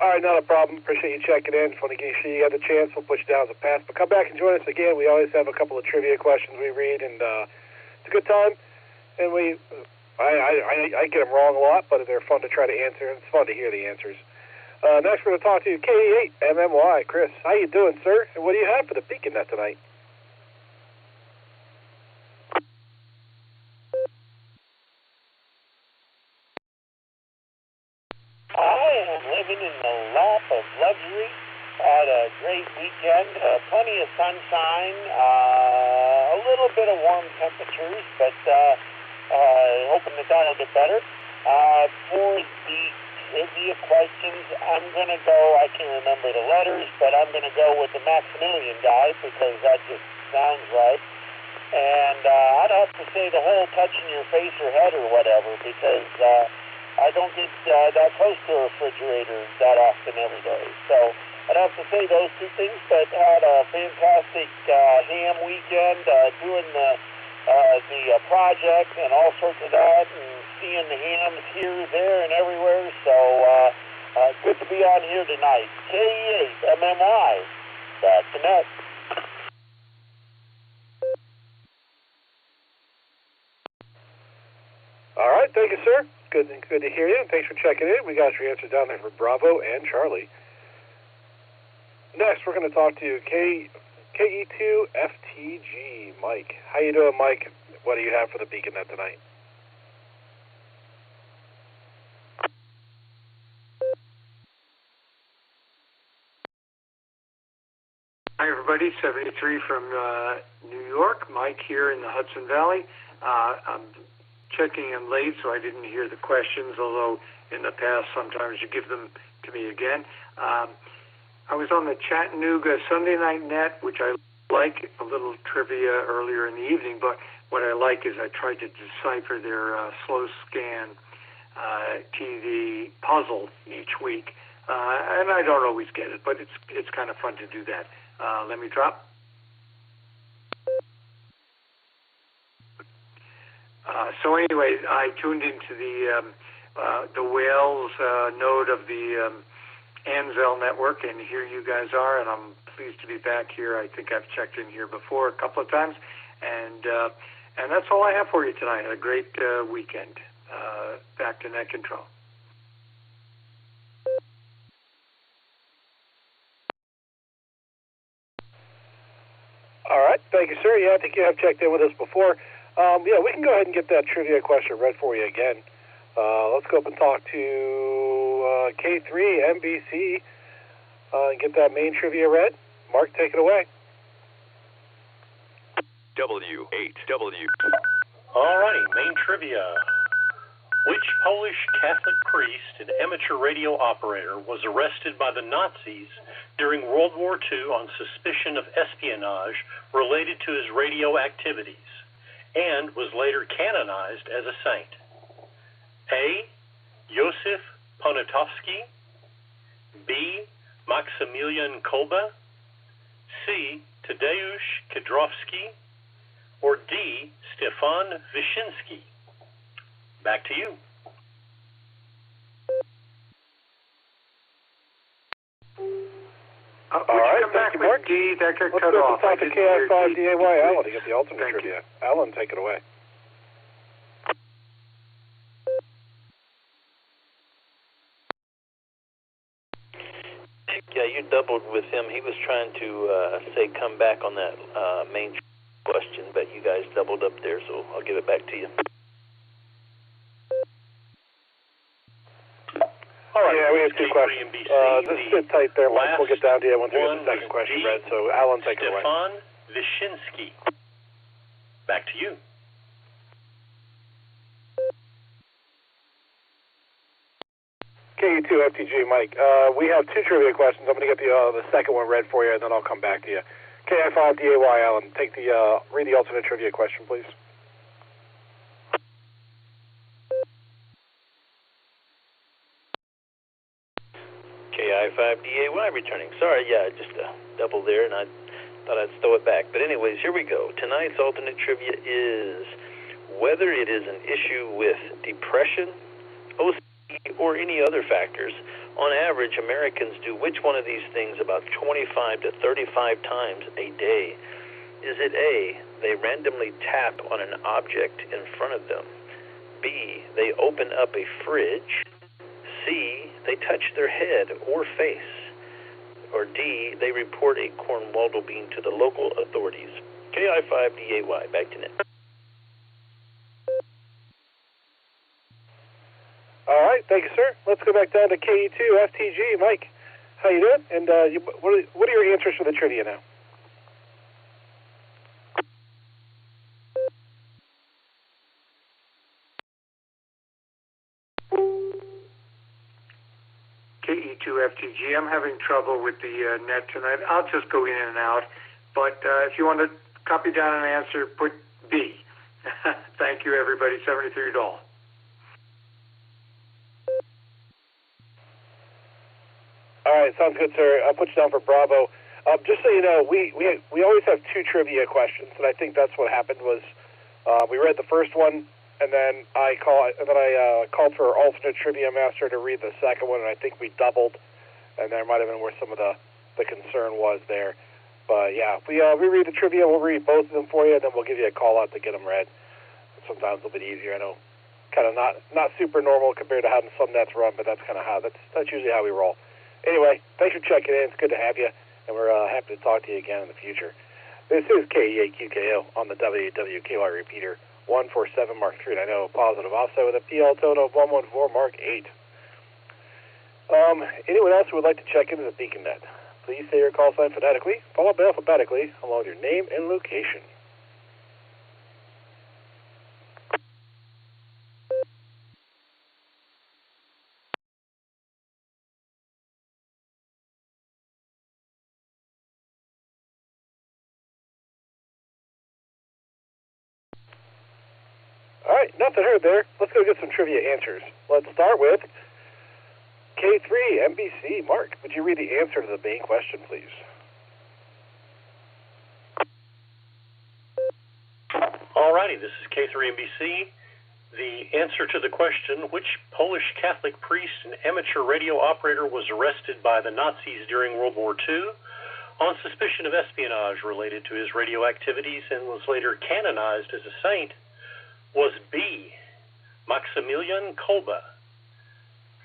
All right, not a problem. Appreciate you checking in. Just want to make sure you had the chance. We'll push it down as a pass. But come back and join us again. We always have a couple of trivia questions we read, and it's a good time. And I get them wrong a lot, but they're fun to try to answer, and it's fun to hear the answers. Next, we're going to talk to K8MMY. Chris, how you doing, sir? And what do you have for the Beacon Net tonight? I am living in the lap of luxury. Had a great weekend, plenty of sunshine, a little bit of warm temperatures, but hoping that that'll get better. For the trivia questions, I'm going to go, I can't remember the letters, but I'm going to go with the Maximilian guy because that just sounds right. And I'd have to say the whole touching your face or head or whatever because I don't get that close to a refrigerator that often every day. So I'd have to say those two things, but had a fantastic ham weekend doing the project and all sorts of that and seeing the hams here, there, and everywhere. So good to be on here tonight. K8MMY, back to net. All right, thank you, sir. Good to hear you. Thanks for checking in. We got your answers down there for Bravo and Charlie. Next, we're going to talk to KE2FTG, Mike. How you doing, Mike? What do you have for the Beacon Net tonight? Hi, everybody. 73 from New York. Mike here in the Hudson Valley. I'm checking in late, so I didn't hear the questions, although in the past sometimes you give them to me again. I was on the Chattanooga Sunday Night Net, which I like, a little trivia earlier in the evening, but what I like is I tried to decipher their slow scan TV puzzle each week, and I don't always get it, but it's kind of fun to do that. Let me drop. So anyway, I tuned into the Wales node of the Anzel network, and here you guys are, and I'm pleased to be back here. I think I've checked in here before a couple of times, and that's all I have for you tonight. A great weekend. Back to net control. All right, thank you, sir. Yeah, I think you have checked in with us before. Yeah, we can go ahead and get that trivia question read for you again. Let's go up and talk to K3MBC and get that main trivia read. Mark, take it away. W8W. All righty, main trivia. Which Polish Catholic priest and amateur radio operator was arrested by the Nazis during World War II on suspicion of espionage related to his radio activities and was later canonized as a saint? A. Josef Poniatowski, B. Maximilian Kolbe, C. Tadeusz Kidrowski, or D. Stefan Wyszynski? Back to you. All right, come back with Mark. D? That got Let's cut go off. up and talk to KI5DAY Alan to get the ultimate trivia. Alan, take it away. Yeah, you doubled with him. He was trying to say come back on that main question, but you guys doubled up there, so I'll give it back to you. All right, yeah, we have two questions. Just sit tight there, Mike. We'll get down to you once we get the second question read. So, Alan, take it away. Stefan Wyszynski. Back to you. KU2FTG, Mike. We have two trivia questions. I'm going to get the second one read for you, and then I'll come back to you. KI5DAY, Alan, take the read the alternate trivia question, please. KI5DAY returning. Sorry, yeah, just double there, and I thought I'd throw it back. But anyways, here we go. Tonight's alternate trivia is whether it is an issue with depression, OCD, or any other factors. On average, Americans do which one of these things about 25 to 35 times a day? Is it A, they randomly tap on an object in front of them? B, they open up a fridge? C, they touch their head or face? Or D, they report a corn waldo bean to the local authorities? KI5DAY, back to Nick. All right, thank you, sir. Let's go back down to KE2 FTG. Mike, how you doing? And what are your answers for the trivia now? KE2 FTG. I'm having trouble with the net tonight. I'll just go in and out. But if you want to copy down an answer, put B. Thank you, everybody. $73. All right, sounds good, sir. I'll put you down for Bravo. Just so you know, we always have two trivia questions, and I think that's what happened was we read the first one, and then I called for our alternate trivia master to read the second one, and I think we doubled, and there might have been where some of the concern was there. But yeah, we read the trivia. We'll read both of them for you, and then we'll give you a call out to get them read. Sometimes a little bit easier. I know, kind of not super normal compared to having some nets run, but that's kind of that's usually how we roll. Anyway, thanks for checking in. It's good to have you, and we're happy to talk to you again in the future. This is KE8QKO on the WWKY repeater 147 Mark 3. I know positive offset with a PL tone of 114 Mark 8. Anyone else who would like to check into the Beacon Net? Please say your call sign phonetically, followed by alphabetically, along with your name and location. All right, nothing heard there. Let's go get some trivia answers. Let's start with K3 NBC. Mark, would you read the answer to the main question, please? Alrighty, this is K3 NBC. The answer to the question, which Polish Catholic priest and amateur radio operator was arrested by the Nazis during World War II on suspicion of espionage related to his radio activities and was later canonized as a saint, was B, Maximilian Kolbe.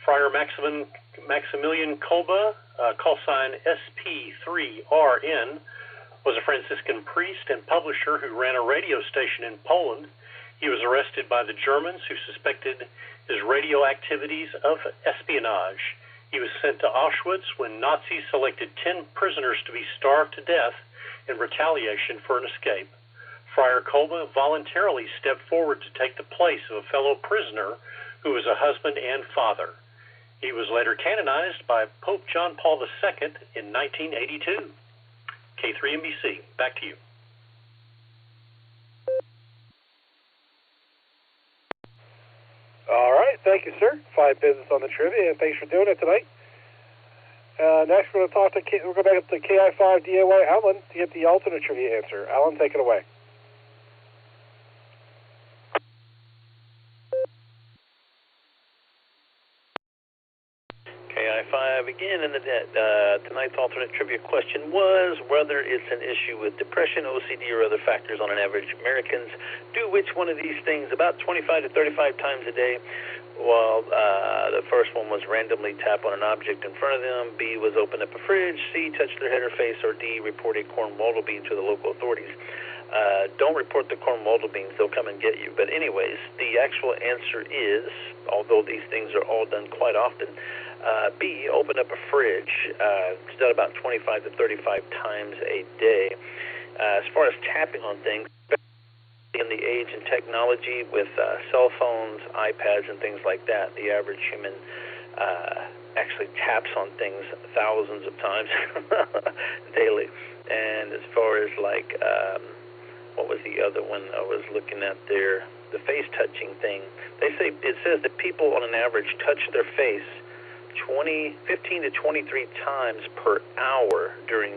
Friar Maximilian Kolbe, call sign SP3RN, was a Franciscan priest and publisher who ran a radio station in Poland. He was arrested by the Germans who suspected his radio activities of espionage. He was sent to Auschwitz when Nazis selected 10 prisoners to be starved to death in retaliation for an escape. Friar Kolbe voluntarily stepped forward to take the place of a fellow prisoner who was a husband and father. He was later canonized by Pope John Paul II in 1982. K3NBC, back to you. All right, thank you, sir. 5 business on the trivia, and thanks for doing it tonight. Next, we're going to go back up to KI5DAY Alan to get the alternate trivia answer. Alan, take it away. KI5 again, and tonight's alternate trivia question was whether it's an issue with depression, OCD, or other factors on an average. Americans do which one of these things about 25 to 35 times a day? Well, the first one was randomly tap on an object in front of them. B was open up a fridge. C, touch their head or face. Or D, report a corn waldo bean to the local authorities. Don't report the corn waldo beans. They'll come and get you. But anyways, the actual answer is, although these things are all done quite often, B, open up a fridge. It's done about 25 to 35 times a day. As far as tapping on things, in the age and technology with cell phones, iPads, and things like that, the average human actually taps on things thousands of times daily. And as far as like, what was the other one I was looking at there? The face touching thing. It says that people on an average touch their face 15 to 23 times per hour during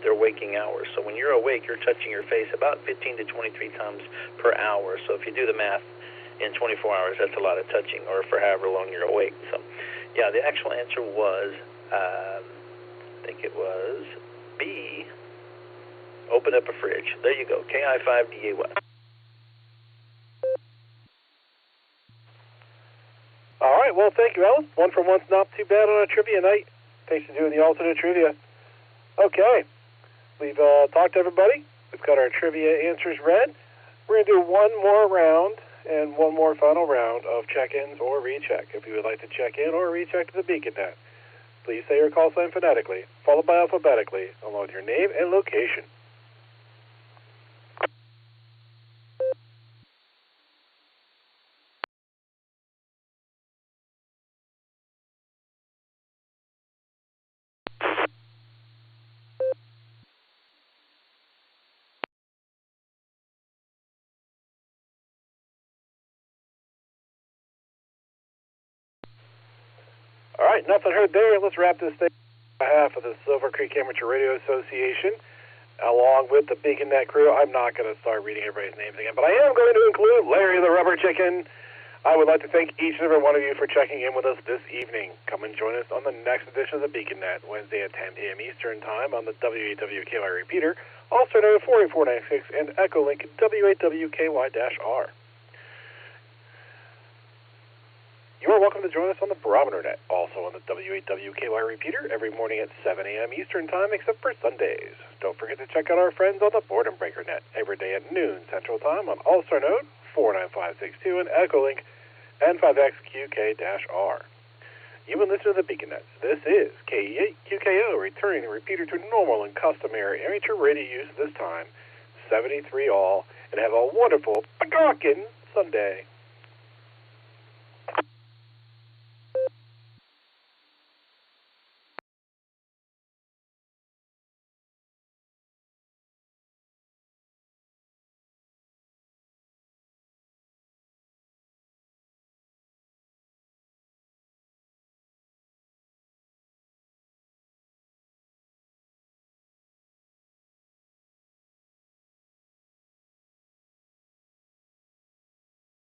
their waking hours. So when you're awake, you're touching your face about 15 to 23 times per hour. So if you do the math in 24 hours, that's a lot of touching, or for however long you're awake. So, yeah, the actual answer was, I think it was B, open up a fridge. There you go, KI5DAY. All right, well, thank you, Alan. 1 for 1's not too bad on a trivia night. Thanks for doing the alternate trivia. Okay, we've talked to everybody. We've got our trivia answers read. We're going to do one more round and one more final round of check-ins or recheck. If you would like to check in or recheck to the BeaconNet, please say your call sign phonetically, followed by alphabetically, along with your name and location. All right, nothing heard there. Let's wrap this thing on behalf of the Silvercreek Amateur Radio Association, along with the BeaconNet crew. I'm not going to start reading everybody's names again, but I am going to include Larry the Rubber Chicken. I would like to thank each and every one of you for checking in with us this evening. Come and join us on the next edition of the BeaconNet, Wednesday at 10 p.m. Eastern Time on the WAWKY repeater, Allstar Node 48496, and EchoLink WAWKY-R. You are welcome to join us on the Barometer Net, also on the WAWKY repeater, every morning at 7 a.m. Eastern Time, except for Sundays. Don't forget to check out our friends on the Boredom Breaker Net, every day at noon Central Time on Allstar Node 49562 and EchoLink N5XQK-R. You've been listening to the BeaconNet. This is KE8QKO, returning the repeater to normal and customary amateur radio use this time, 73 all, and have a wonderful Pagawkin Sunday.